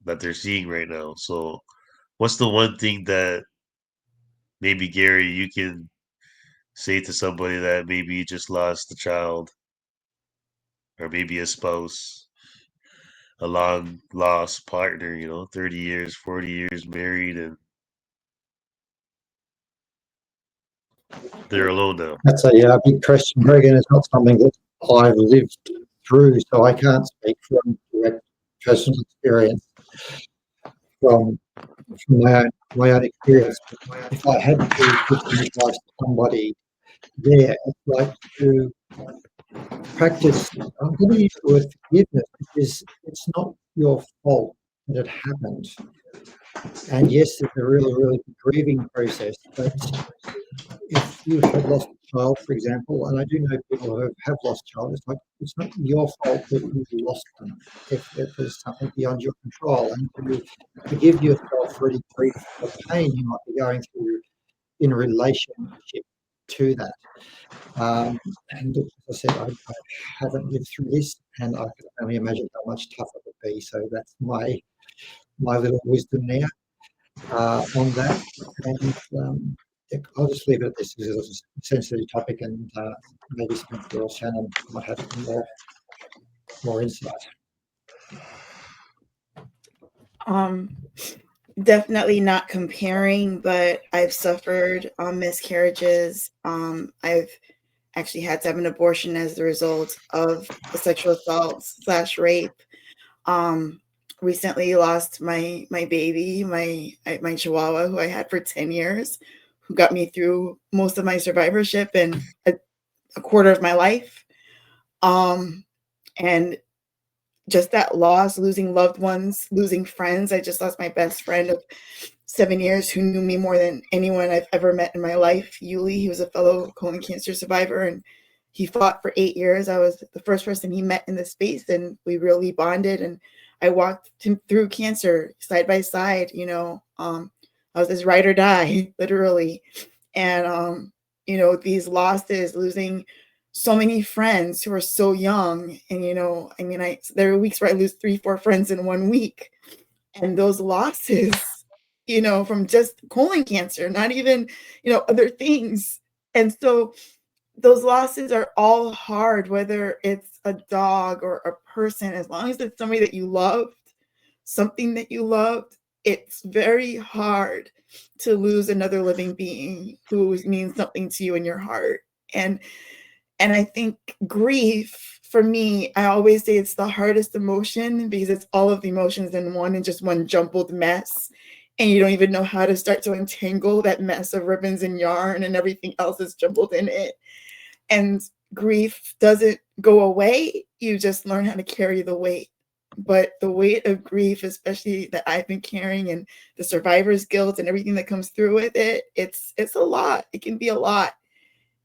that they're seeing right now. So what's the one thing that maybe, Gary, you can say to somebody that maybe just lost a child, or maybe a spouse, a long lost partner, 30 years, 40 years married, and they're alone now? That's a big question, Greg, and it's not something that I've lived through, so I can't speak from direct personal experience from my own experience. But if I had to give some advice to somebody there, it's like to practice. I'm going to use the word forgiveness because it's not your fault that it happened. And yes, it's a really, really grieving process. But if you have lost a child, for example, and I do know people who have lost child, it's like it's not your fault that you lost them. If it was something beyond your control, and to forgive yourself for any grief or pain you might be going through in relationship to that. And as I said, I haven't lived through this, and I can only imagine how much tougher it would be. So that's my little wisdom there on that. And yeah, I'll just leave it at this because it's a sensitive topic, and maybe Spencer or Shannon might have some more insight. Definitely not comparing, but I've suffered miscarriages. I've actually had to have an abortion as the result of a sexual assault / rape. Recently lost my baby, my chihuahua, who I had for 10 years, who got me through most of my survivorship and a quarter of my life. And just that loss, losing loved ones, losing friends. I just lost my best friend of 7 years who knew me more than anyone I've ever met in my life. Yuli, he was a fellow colon cancer survivor, and he fought for 8 years. I was the first person he met in the space, and we really bonded. And I walked him through cancer side by side. I was his ride or die, literally. And these losses, losing so many friends who are so young. And, there are weeks where I lose 3-4 friends in 1 week. And those losses, from just colon cancer, not even, other things. And so those losses are all hard, whether it's a dog or a person, as long as it's somebody that you loved, something that you loved, it's very hard to lose another living being who means something to you in your heart. And I think grief, for me, I always say it's the hardest emotion because it's all of the emotions in one and just one jumbled mess. And you don't even know how to start to untangle that mess of ribbons and yarn and everything else is jumbled in it. And grief doesn't go away. You just learn how to carry the weight. But the weight of grief, especially that I've been carrying, and the survivor's guilt and everything that comes through with it, it's a lot. It can be a lot.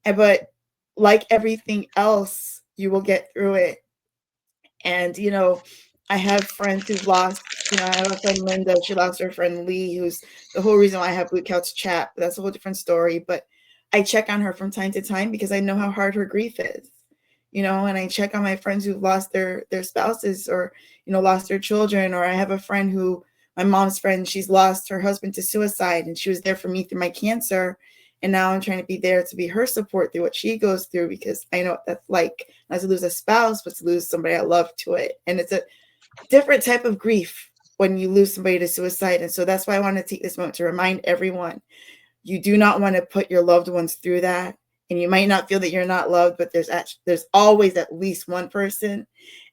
But like everything else, you will get through it. And, I have friends who've lost, I have a friend, Linda, she lost her friend, Lee, who's the whole reason why I have Blue Couch Chat. But that's a whole different story. But I check on her from time to time because I know how hard her grief is, and I check on my friends who've lost their spouses or, lost their children. Or I have a friend who, my mom's friend, she's lost her husband to suicide, and she was there for me through my cancer. And now I'm trying to be there to be her support through what she goes through, because I know what that's like, not to lose a spouse, but to lose somebody I love to it. And it's a different type of grief when you lose somebody to suicide. And so that's why I want to take this moment to remind everyone, you do not want to put your loved ones through that. And you might not feel that you're not loved, but there's always at least one person.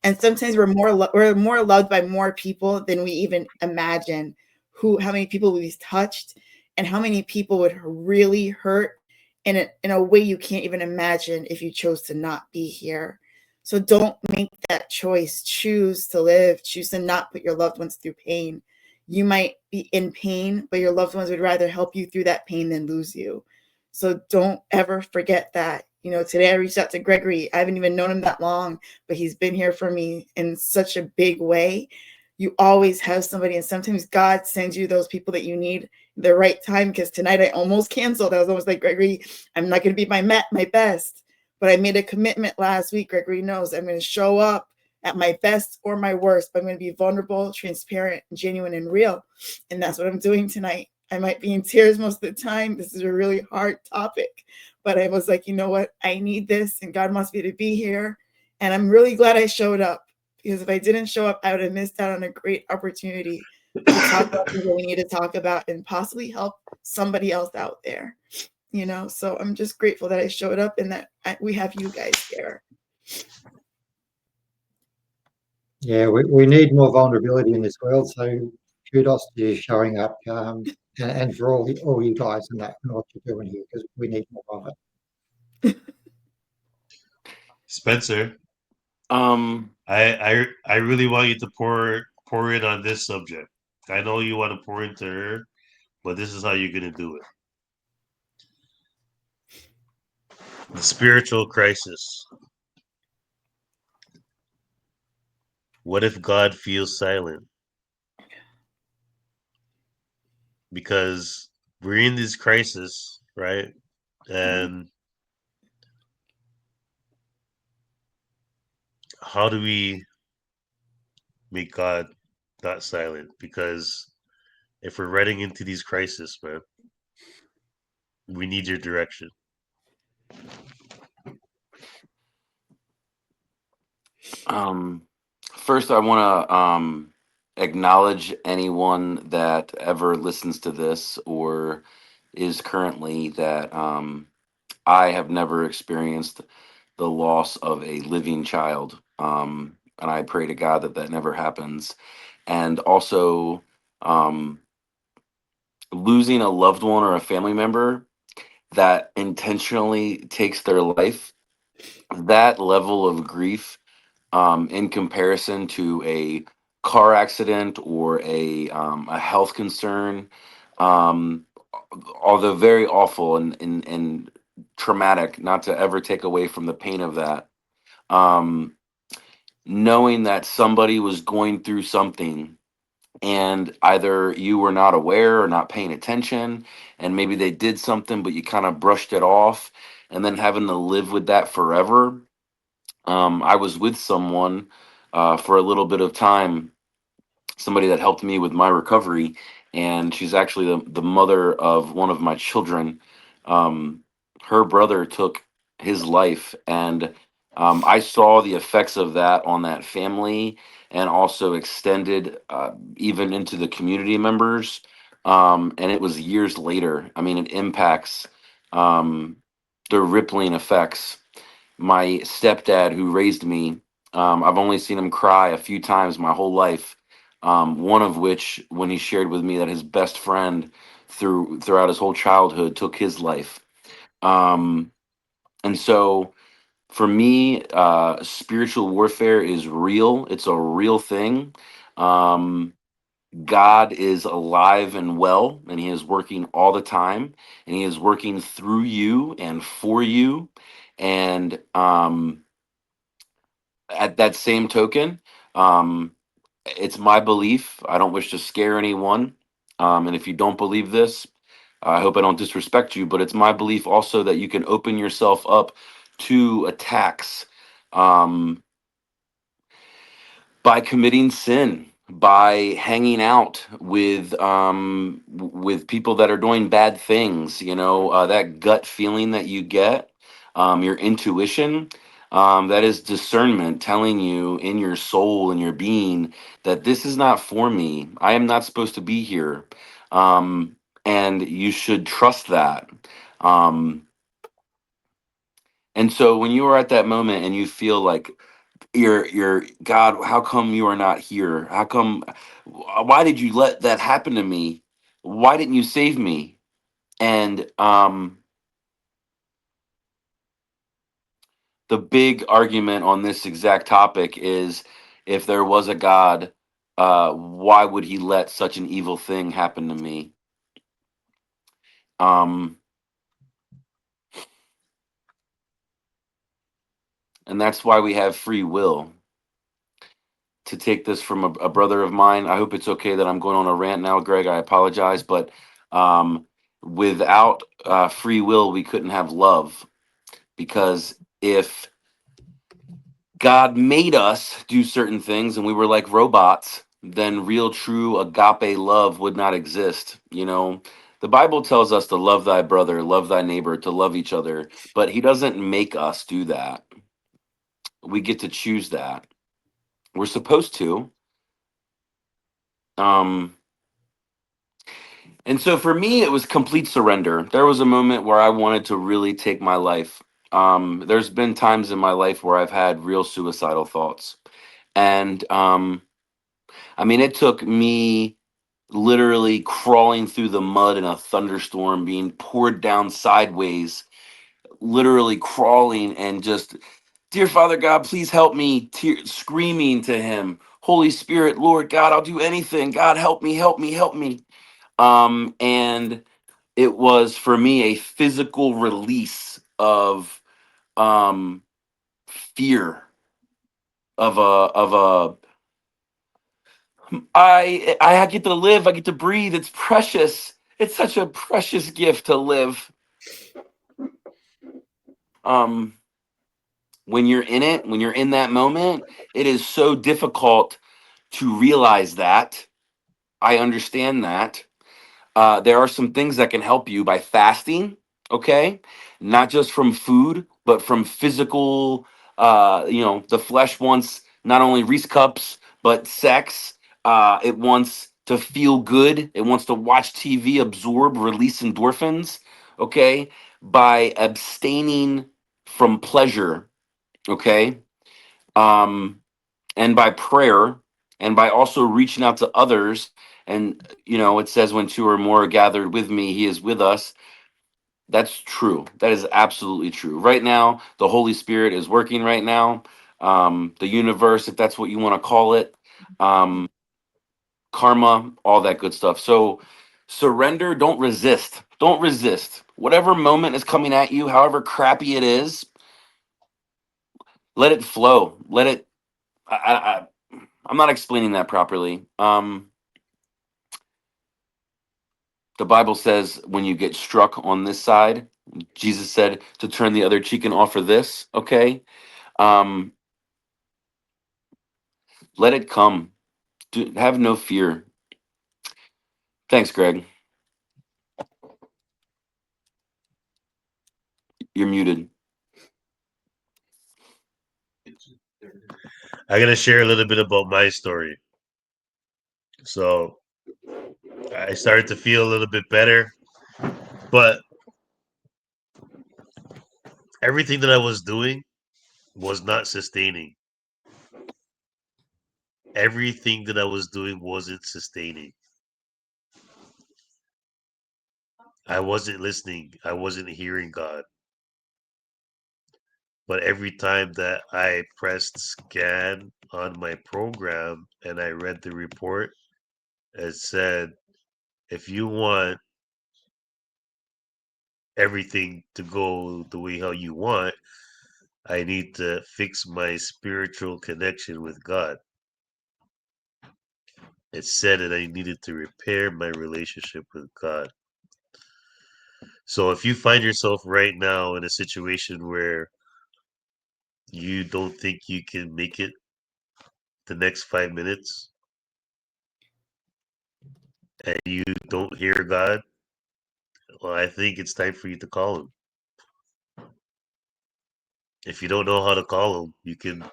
And sometimes we're more loved by more people than we even imagine. How many people we've touched, and how many people would really hurt in a way you can't even imagine if you chose to not be here. So don't make that choice. Choose to live. Choose to not put your loved ones through pain. You might be in pain, but your loved ones would rather help you through that pain than lose you. So don't ever forget that. Today I reached out to Gregory. I haven't even known him that long, but he's been here for me in such a big way. You always have somebody, and sometimes God sends you those people that you need the right time. Because tonight I almost canceled. I was almost like, Gregory, I'm not going to be my best, but I made a commitment last week. Gregory knows I'm going to show up at my best or my worst, but I'm going to be vulnerable, transparent, genuine, and real. And that's what I'm doing tonight. I might be in tears most of the time. This is a really hard topic, but I was like, you know what? I need this, and God wants me to be here. And I'm really glad I showed up, because if I didn't show up, I would have missed out on a great opportunity to talk about what we need to talk about and possibly help somebody else out there. So I'm just grateful that I showed up and that we have you guys here. Yeah, we need more vulnerability in this world. So kudos to you showing up, and for all you guys and that and what you're doing here, because we need more of it. Spencer, Um, I really want you to pour in on this subject. I know you want to pour into her, but this is how you're gonna do it. The spiritual crisis. What if God feels silent? Because we're in this crisis, right? And how do we make God not silent? Because if we're running into these crises, man, we need your direction. um, First, I want to acknowledge anyone that ever listens to this or is currently that I have never experienced the loss of a living child. And I pray to God that that never happens. And also, um, losing a loved one or a family member that intentionally takes their life, that level of grief, in comparison to a car accident or a health concern, um, although very awful and traumatic, not to ever take away from the pain of that. Um, Knowing that somebody was going through something and either you were not aware or not paying attention, and maybe they did something but you kind of brushed it off, and then having to live with that forever. I was with someone for a little bit of time, somebody that helped me with my recovery, and she's actually the mother of one of my children. Um, Her brother took his life, and I saw the effects of that on that family, and also extended even into the community members. And it was years later. I mean, it impacts um, the rippling effects. My stepdad, who raised me, I've only seen him cry a few times my whole life. One of which, when he shared with me that his best friend throughout his whole childhood took his life. Um, and so, for me, spiritual warfare is real. It's a real thing. Um, God is alive and well, and He is working all the time, and He is working through you and for you. And at that same token, um, it's my belief. I don't wish to scare anyone. And if you don't believe this, I hope I don't disrespect you, but it's my belief also that you can open yourself up to attacks. Um, by committing sin, by hanging out with people that are doing bad things. You know, that gut feeling that you get, your intuition, that is discernment telling you in your soul and your being that this is not for me. I am not supposed to be here. And you should trust that. Um, and so when you are at that moment and you feel like you're God, how come you are not here? How come, why did you let that happen to me? Why didn't you save me? And the big argument on this exact topic is, if there was a God, why would he let such an evil thing happen to me? um and that's why we have free will. To take this from a brother of mine, I hope it's okay that I'm going on a rant now, Greg. I apologize, but um, without free will, we couldn't have love. Because if God made us do certain things and we were like robots, then real, true agape love would not exist. You know, the Bible tells us to love thy brother, love thy neighbor, to love each other, but He doesn't make us do that. We get to choose that. We're supposed to. Um, And so for me, it was complete surrender. There was a moment where I wanted to really take my life. There's been times in my life where I've had real suicidal thoughts. And I mean, it took me literally crawling through the mud in a thunderstorm, being poured down sideways, literally crawling and just, dear Father God, please help me, screaming to him, Holy Spirit, Lord God, I'll do anything. God, help me, help me, help me. And it was for me a physical release of fear of a I get to live, I get to breathe. It's precious. It's such a precious gift to live. Um, when you're in it, when you're in that moment, it is so difficult to realize that. I understand that. There are some things that can help you by fasting, okay? Not just from food, but from physical, the flesh wants not only Reese cups, but sex. It wants to feel good. It wants to watch TV, absorb, release endorphins, okay? By abstaining from pleasure, okay? And by prayer, and by also reaching out to others. And it says when two or more are gathered with me, he is with us. That's true. That is absolutely true. Right now the Holy Spirit is working right now. The universe, if that's what you want to call it, um karma, all that good stuff. So surrender. Don't resist whatever moment is coming at you, however crappy it is. Let it flow. Let it I'm not explaining that properly. The Bible says when you get struck on this side, Jesus said to turn the other cheek and offer this. Okay, um, let it come. Have no fear. Thanks, Greg. You're muted. I'm gonna share a little bit about my story. So I started to feel a little bit better, but everything that I was doing was not sustaining. Everything that I was doing wasn't sustaining. I wasn't listening. I wasn't hearing God. But every time that I pressed scan on my program and I read the report, it said, if you want everything to go the way how you want, I need to fix my spiritual connection with God. It said that I needed to repair my relationship with God. So if you find yourself right now in a situation where you don't think you can make it the next 5 minutes and you don't hear God, well, I think it's time for you to call him. If you don't know how to call him, you can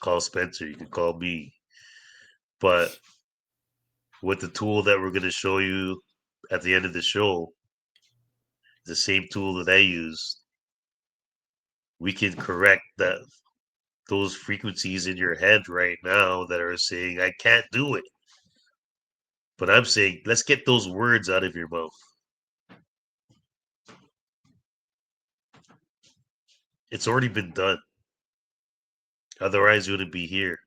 call Spencer, you can call me. But with the tool that we're going to show you at the end of the show, the same tool that I use, we can correct those frequencies in your head right now that are saying, I can't do it. But I'm saying, let's get those words out of your mouth. It's already been done. Otherwise, you wouldn't be here.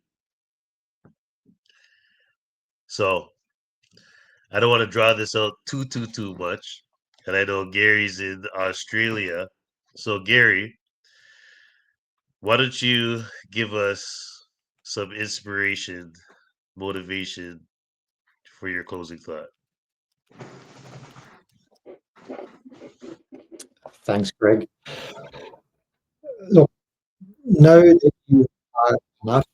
So I don't want to draw this out too much. And I know Gary's in Australia. So Gary, why don't you give us some inspiration, motivation for your closing thought? Thanks, Greg. Look, know that you are enough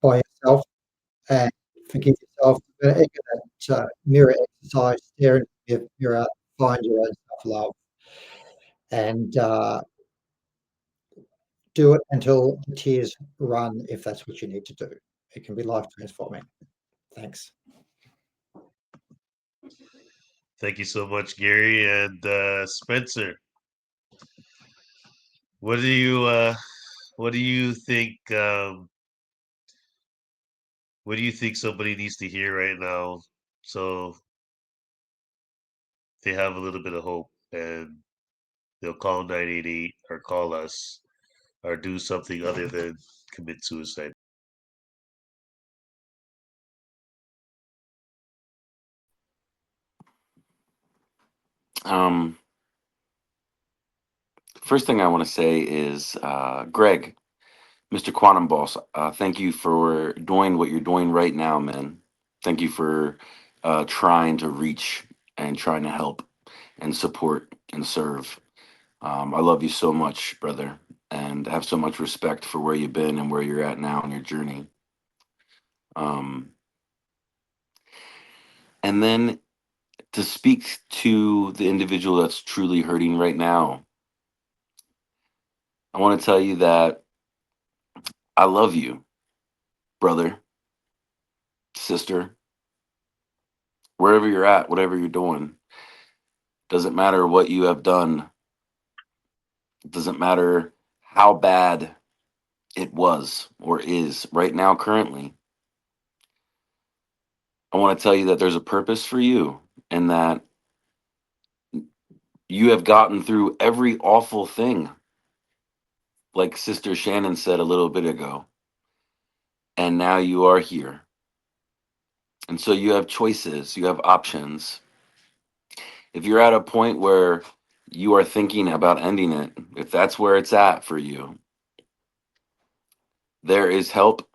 by yourself and forgive yourself. Echo that mirror exercise, stare in the mirror, find your own self-love, and do it until the tears run if that's what you need to do. It can be life transforming. Thanks. Thank you so much, Gary. And Spencer, what do you think What do you think somebody needs to hear right now so they have a little bit of hope and they'll call 988 or call us or do something other than commit suicide? First thing I want to say is, Greg, Mr. Quantum Boss, thank you for doing what you're doing right now, man. Thank you for trying to reach and trying to help and support and serve. I love you so much, brother, and have so much respect for where you've been and where you're at now in your journey. Um, and then to speak to the individual that's truly hurting right now, I want to tell you that I love you, brother, sister, wherever you're at, whatever you're doing. Doesn't matter what you have done. It doesn't matter how bad it was or is right now, currently. I want to tell you that there's a purpose for you and that you have gotten through every awful thing, like Sister Shannon said a little bit ago. And now you are here. And so you have choices, you have options. If you're at a point where you are thinking about ending it, if that's where it's at for you, there is help.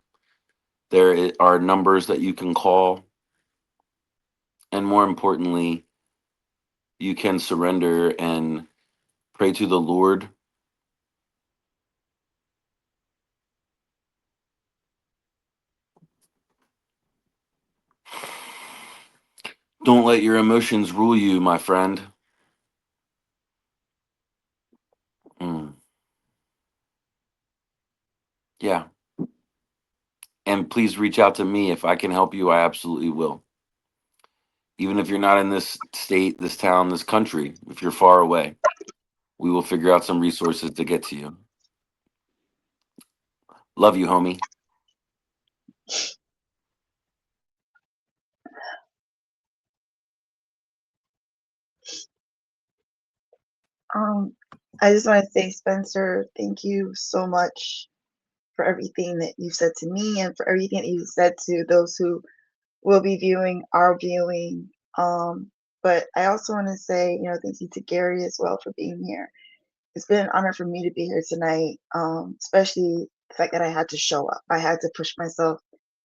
Are numbers that you can call. And more importantly, you can surrender and pray to the Lord. Don't let your emotions rule you, my friend. Mm, yeah. And please reach out to me if I can help you. I absolutely will. Even if you're not in this state, this town, this country, if you're far away, we will figure out some resources to get to you. Love you, homie. Um, I just want to say, Spencer, thank you so much for everything that you said to me and for everything that you said to those who will be viewing, are viewing. But I also want to say, thank you to Gary as well for being here. It's been an honor for me to be here tonight, especially the fact that I had to show up. I had to push myself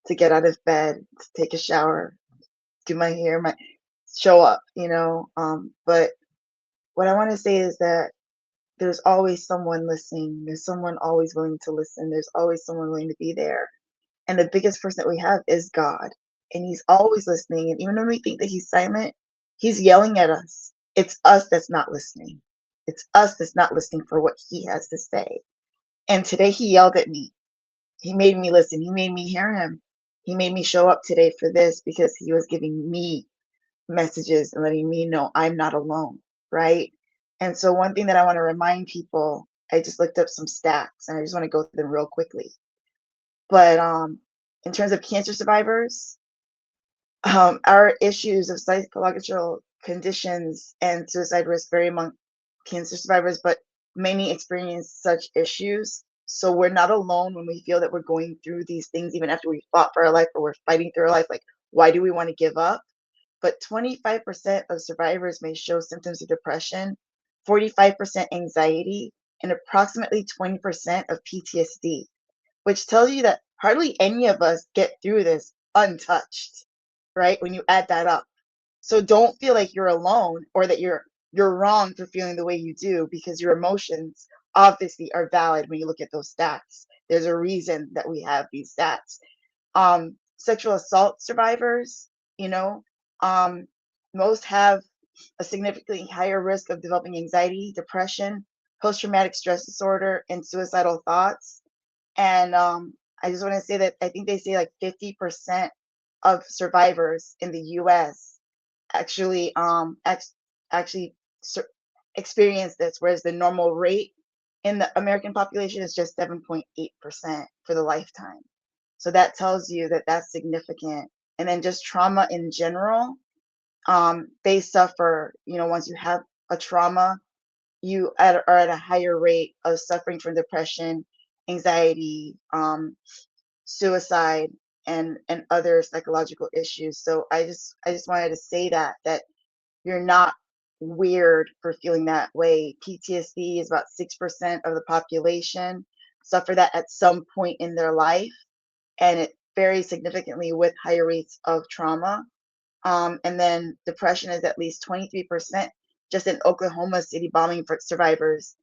to get out of bed, to take a shower, do my hair, show up. But what I want to say is that there's always someone listening. There's someone always willing to listen. There's always someone willing to be there. And the biggest person that we have is God. And he's always listening. And even when we think that he's silent, he's yelling at us. It's us that's not listening. It's us that's not listening for what he has to say. And today he yelled at me. He made me listen. He made me hear him. He made me show up today for this because he was giving me messages and letting me know I'm not alone, right? And so one thing that I want to remind people, I just looked up some stats and I just want to go through them real quickly. But in terms of cancer survivors, our issues of psychological conditions and suicide risk vary among cancer survivors, but many experience such issues. So we're not alone when we feel that we're going through these things, even after we fought for our life or we're fighting through our life. Like, why do we want to give up? But 25% of survivors may show symptoms of depression, 45% anxiety, and approximately 20% of PTSD, which tells you that hardly any of us get through this untouched, right? When you add that up. So don't feel like you're alone or that you're wrong for feeling the way you do, because your emotions obviously are valid when you look at those stats. There's a reason that we have these stats. Sexual assault survivors, you know, most have a significantly higher risk of developing anxiety, depression, post-traumatic stress disorder, and suicidal thoughts. And I just want to say that I think they say like 50% of survivors in the U.S. actually actually experience this, whereas the normal rate in the American population is just 7.8% for the lifetime. So that tells you that that's significant. And then just trauma in general, they suffer, once you have a trauma, are at a higher rate of suffering from depression, anxiety, suicide, and other psychological issues. So I just wanted to say that you're not weird for feeling that way. PTSD is about 6% of the population suffer that at some point in their life, and it varies significantly with higher rates of trauma. And then depression is at least 23%. Just in Oklahoma City bombing for survivors,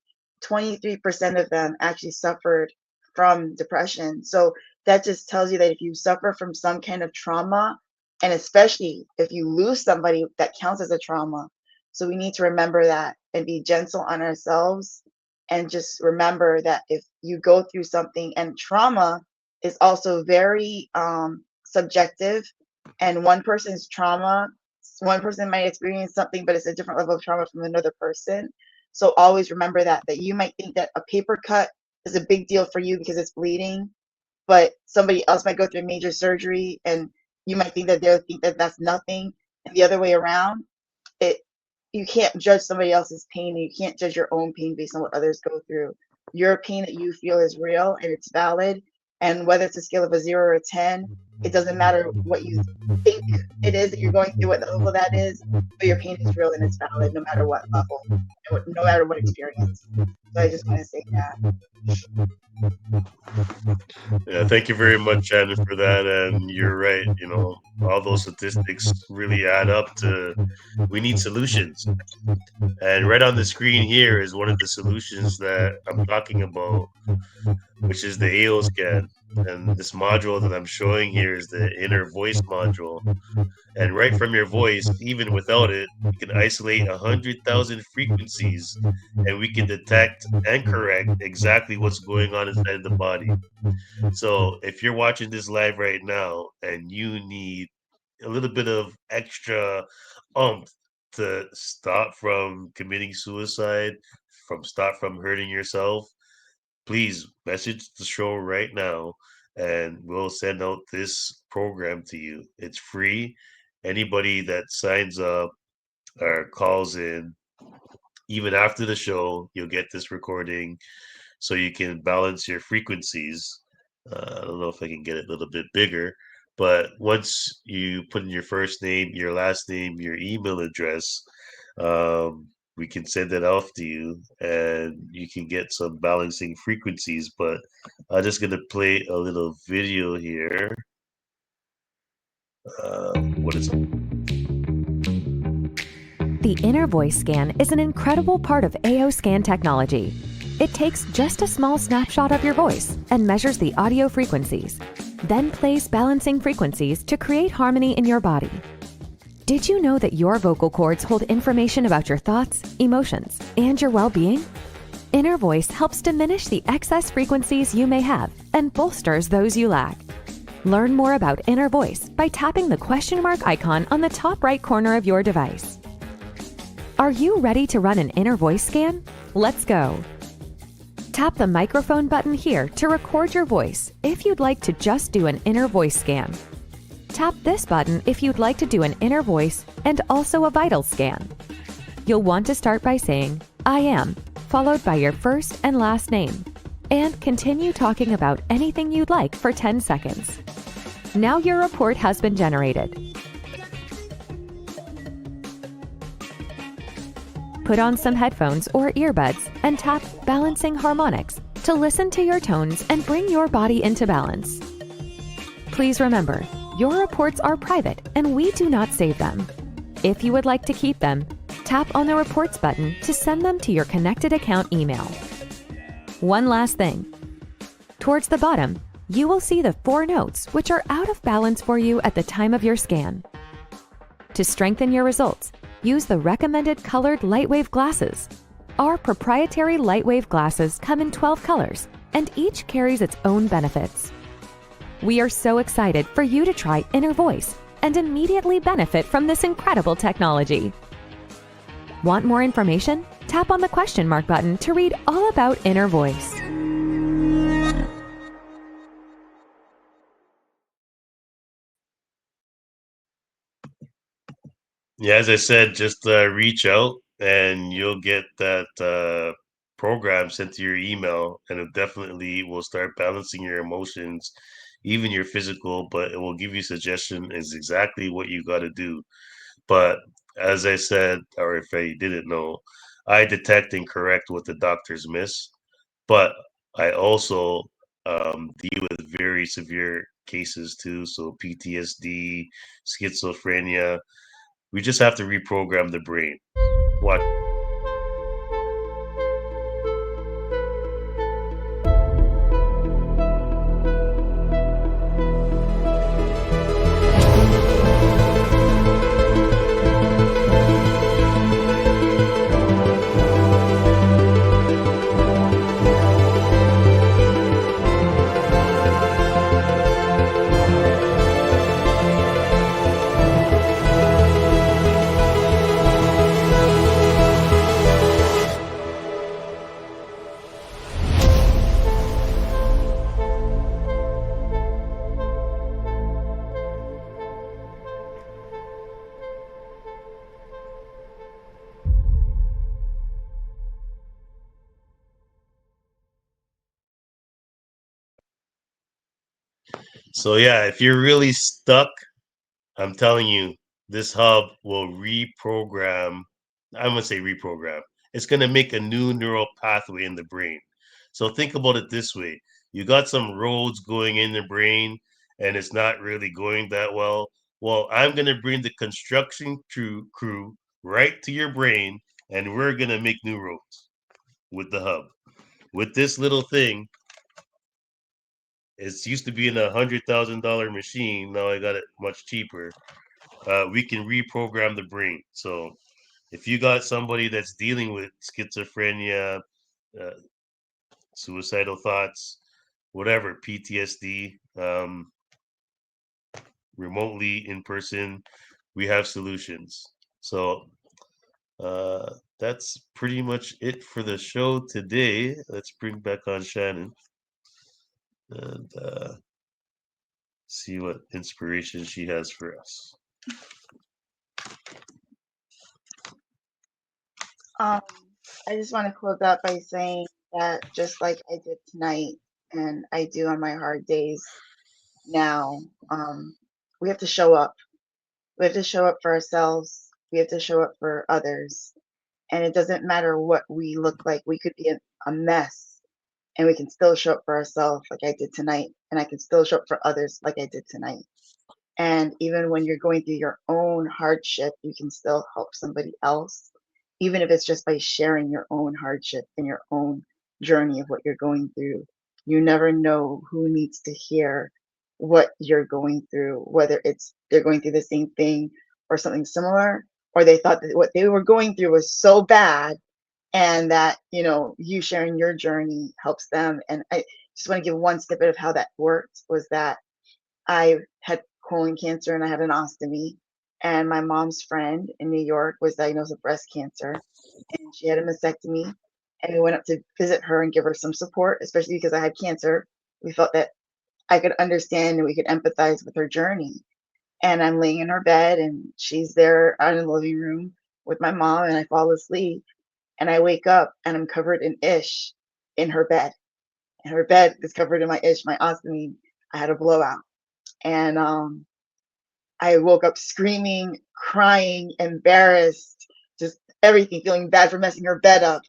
23% of them actually suffered from depression. So that just tells you that if you suffer from some kind of trauma, and especially if you lose somebody, that counts as a trauma. So we need to remember that and be gentle on ourselves, and just remember that if you go through something, and trauma is also very subjective, and one person might experience something, but it's a different level of trauma from another person. So always remember that you might think that a paper cut is a big deal for you because it's bleeding, but somebody else might go through major surgery, and you might think that they'll think that that's nothing, and the other way around. You can't judge somebody else's pain, and you can't judge your own pain based on what others go through. Your pain that you feel is real and it's valid, and whether it's a scale of a 0 or a 10, it doesn't matter what you think it is that you're going through, what the level that is, but your pain is real and it's valid no matter what level, no matter what experience. So I just want to say that. Yeah, thank you very much, Shannon, for that. And you're right, all those statistics really add up to we need solutions. And right on the screen here is one of the solutions that I'm talking about, which is the AO scan. And this module that I'm showing here is the inner voice module. And right from your voice, even without it, we can isolate 100,000 frequencies, and we can detect and correct exactly what's going on inside the body. So if you're watching this live right now and you need a little bit of extra oomph to stop from committing suicide, stop from hurting yourself, please message the show right now and we'll send out this program to you. It's free. Anybody that signs up or calls in, even after the show, you'll get this recording so you can balance your frequencies. I don't know if I can get it a little bit bigger, but once you put in your first name, your last name, your email address, we can send it off to you and you can get some balancing frequencies. But I'm just going to play a little video here. What is it? The inner voice scan is an incredible part of AO scan technology. It takes just a small snapshot of your voice and measures the audio frequencies, then plays balancing frequencies to create harmony in your body. Did you know that your vocal cords hold information about your thoughts, emotions, and your well-being? Inner voice helps diminish the excess frequencies you may have and bolsters those you lack. Learn more about inner voice by tapping the question mark icon on the top right corner of your device. Are you ready to run an inner voice scan? Let's go. Tap the microphone button here to record your voice if you'd like to just do an inner voice scan. Tap this button if you'd like to do an inner voice and also a vital scan. You'll want to start by saying, "I am," followed by your first and last name, and continue talking about anything you'd like for 10 seconds. Now your report has been generated. Put on some headphones or earbuds and tap Balancing Harmonics to listen to your tones and bring your body into balance. Please remember, your reports are private and we do not save them. If you would like to keep them, tap on the Reports button to send them to your connected account email. One last thing. Towards the bottom, you will see the 4 notes which are out of balance for you at the time of your scan. To strengthen your results, use the recommended colored Lightwave glasses. Our proprietary Lightwave glasses come in 12 colors, and each carries its own benefits. We are so excited for you to try Inner Voice and immediately benefit from this incredible technology. Want more information? Tap on the question mark button to read all about Inner Voice. Yeah, as I said, just reach out and you'll get that program sent to your email, and it definitely will start balancing your emotions, even your physical, but it will give you suggestion is exactly what you got to do. But as I said, or if I didn't know, I detect and correct what the doctors miss, but I also deal with very severe cases too. So PTSD, schizophrenia. We just have to reprogram the brain. What? So yeah, if you're really stuck, I'm telling you, this hub will reprogram. I'm gonna say reprogram. It's gonna make a new neural pathway in the brain. So think about it this way: you got some roads going in the brain, and it's not really going that well. Well, I'm gonna bring the construction crew right to your brain, and we're gonna make new roads with the hub. With this little thing, it's used to be in $100,000 machine. Now I got it much cheaper. We can reprogram the brain. So if you got somebody that's dealing with schizophrenia, uh, suicidal thoughts, whatever, PTSD, remotely, in person, we have solutions. So that's pretty much it for the show today. Let's bring back on Shannon and see what inspiration she has for us. Um, I just want to close out by saying that just like I did tonight and I do on my hard days now, we have to show up. We have to show up for ourselves. We have to show up for others. And it doesn't matter what we look like. We could be a mess and we can still show up for ourselves like I did tonight. And I can still show up for others like I did tonight. And even when you're going through your own hardship, you can still help somebody else, even if it's just by sharing your own hardship and your own journey of what you're going through. You never know who needs to hear what you're going through, whether it's they're going through the same thing or something similar, or they thought that what they were going through was so bad and that, you sharing your journey helps them. And I just want to give one snippet of how that worked was that I had colon cancer and I had an ostomy. And my mom's friend in New York was diagnosed with breast cancer and she had a mastectomy. And we went up to visit her and give her some support, especially because I had cancer. We felt that I could understand and we could empathize with her journey. And I'm laying in her bed and she's there out in the living room with my mom and I fall asleep and I wake up and I'm covered in ish in her bed. And her bed is covered in my ish, my ostomy. I had a blowout. And I woke up screaming, crying, embarrassed, just everything, feeling bad for messing her bed up,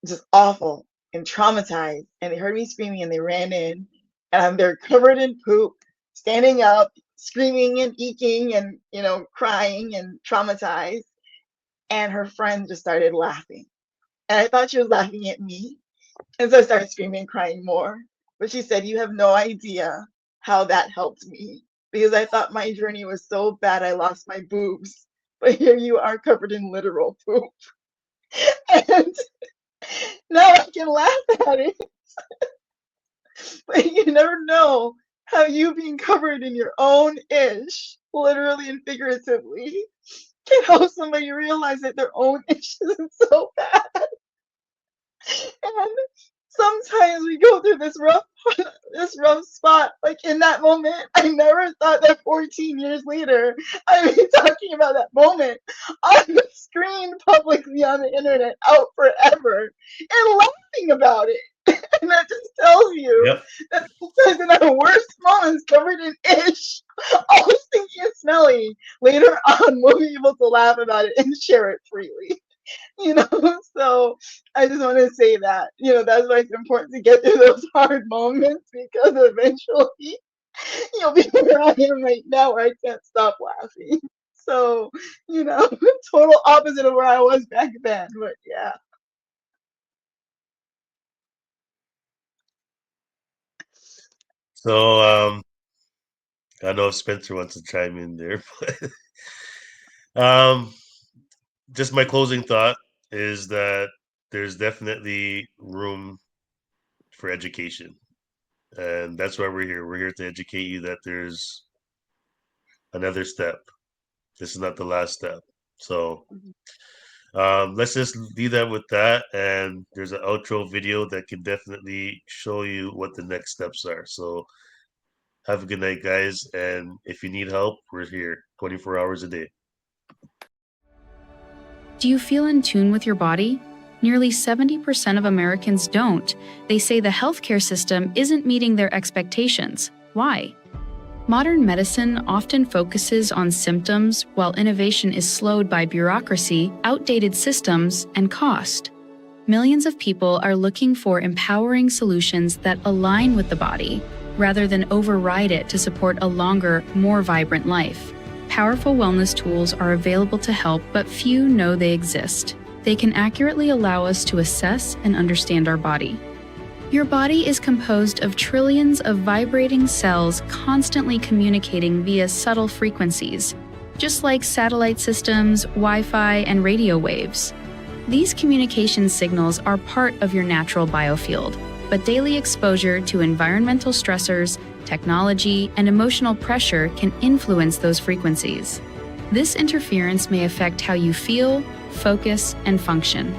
just awful and traumatized. And they heard me screaming and they ran in, and I'm there covered in poop, standing up, screaming and eking and, crying and traumatized. And her friend just started laughing. And I thought she was laughing at me. And so I started screaming and crying more. But she said, "You have no idea how that helped me because I thought my journey was so bad I lost my boobs. But here you are covered in literal poop." And now I can laugh at it. But you never know how you being covered in your own ish, literally and figuratively, can help somebody realize that their own ish isn't so bad. And sometimes we go through this rough spot. Like in that moment, I never thought that 14 years later, I'd be talking about that moment on the screen publicly on the internet out forever and laughing about it. And that just tells you Yep. that sometimes in our worst moments, covered in ish, all stinky and smelly, later on we'll be able to laugh about it and share it freely. So I just want to say that, that's why it's important to get through those hard moments, because eventually you'll be where I am right now, where I can't stop laughing. So, total opposite of where I was back then, but yeah. So I know Spencer wants to chime in there, but just my closing thought is that there's definitely room for education. And that's why we're here. We're here to educate you that there's another step. This is not the last step. So let's just leave that with that. And there's an outro video that can definitely show you what the next steps are. So have a good night, guys. And if you need help, we're here 24 hours a day. Do you feel in tune with your body? Nearly 70% of Americans don't. They say the healthcare system isn't meeting their expectations. Why? Modern medicine often focuses on symptoms, while innovation is slowed by bureaucracy, outdated systems, and cost. Millions of people are looking for empowering solutions that align with the body, rather than override it to support a longer, more vibrant life. Powerful wellness tools are available to help, but few know they exist. They can accurately allow us to assess and understand our body. Your body is composed of trillions of vibrating cells constantly communicating via subtle frequencies, just like satellite systems, Wi-Fi, and radio waves. These communication signals are part of your natural biofield, but daily exposure to environmental stressors, technology, and emotional pressure can influence those frequencies. This interference may affect how you feel, focus, and function.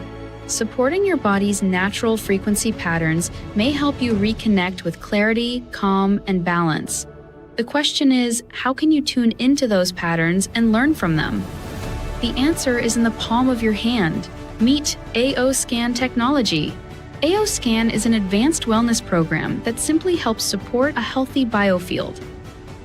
Supporting your body's natural frequency patterns may help you reconnect with clarity, calm, and balance. The question is, how can you tune into those patterns and learn from them? The answer is in the palm of your hand. Meet AO Scan technology. AO Scan is an advanced wellness program that simply helps support a healthy biofield.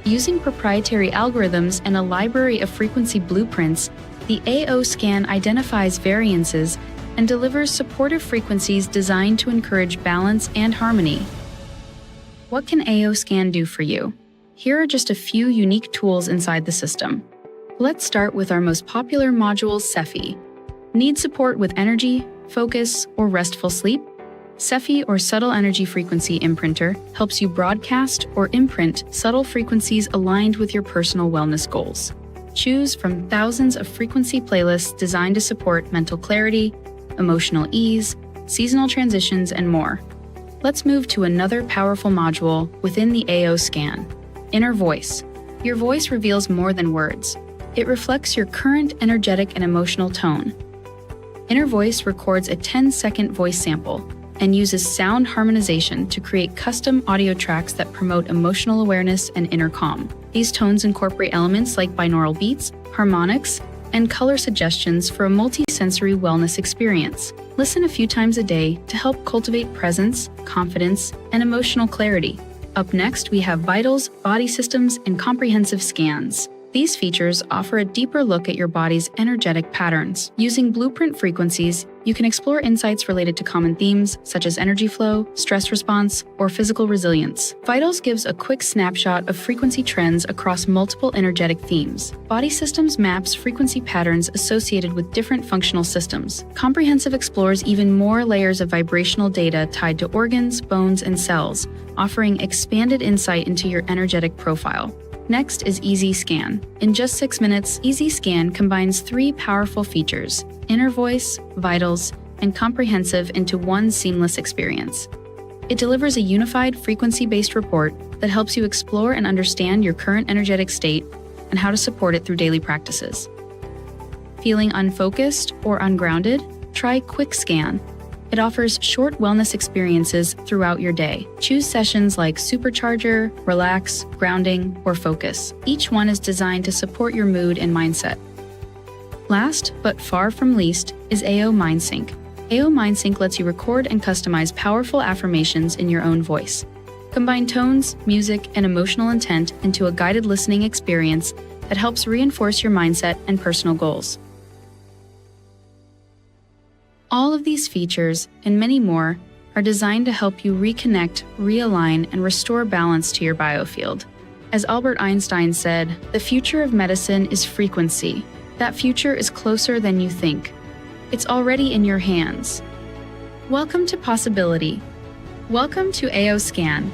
Using proprietary algorithms and a library of frequency blueprints, the AO Scan identifies variances and delivers supportive frequencies designed to encourage balance and harmony. What can AO Scan do for you? Here are just a few unique tools inside the system. Let's start with our most popular module, Cephi. Need support with energy, focus, or restful sleep? Cephi, or Subtle Energy Frequency Imprinter, helps you broadcast or imprint subtle frequencies aligned with your personal wellness goals. Choose from thousands of frequency playlists designed to support mental clarity, emotional ease, seasonal transitions, and more. Let's move to another powerful module within the AO Scan, Inner Voice. Your voice reveals more than words. It reflects your current energetic and emotional tone. Inner Voice records a 10-second voice sample and uses sound harmonization to create custom audio tracks that promote emotional awareness and inner calm. These tones incorporate elements like binaural beats, harmonics, and color suggestions for a multi-sensory wellness experience. Listen a few times a day to help cultivate presence, confidence, and emotional clarity. Up next, we have vitals, body systems, and comprehensive scans. These features offer a deeper look at your body's energetic patterns. Using blueprint frequencies, you can explore insights related to common themes such as energy flow, stress response, or physical resilience. Vitals gives a quick snapshot of frequency trends across multiple energetic themes. Body Systems maps frequency patterns associated with different functional systems. Comprehensive explores even more layers of vibrational data tied to organs, bones, and cells, offering expanded insight into your energetic profile. Next is Easy Scan. In just 6 minutes, Easy Scan combines 3 powerful features: Inner Voice, Vitals, and Comprehensive into one seamless experience. It delivers a unified frequency-based report that helps you explore and understand your current energetic state and how to support it through daily practices. Feeling unfocused or ungrounded? Try Quick Scan. It offers short wellness experiences throughout your day. Choose sessions like Supercharger, Relax, Grounding, or Focus. Each one is designed to support your mood and mindset. Last, but far from least, is AO MindSync. AO MindSync lets you record and customize powerful affirmations in your own voice. Combine tones, music, and emotional intent into a guided listening experience that helps reinforce your mindset and personal goals. All of these features, and many more, are designed to help you reconnect, realign, and restore balance to your biofield. As Albert Einstein said, "The future of medicine is frequency. That future is closer than you think. It's already in your hands." Welcome to Possibility. Welcome to AO Scan,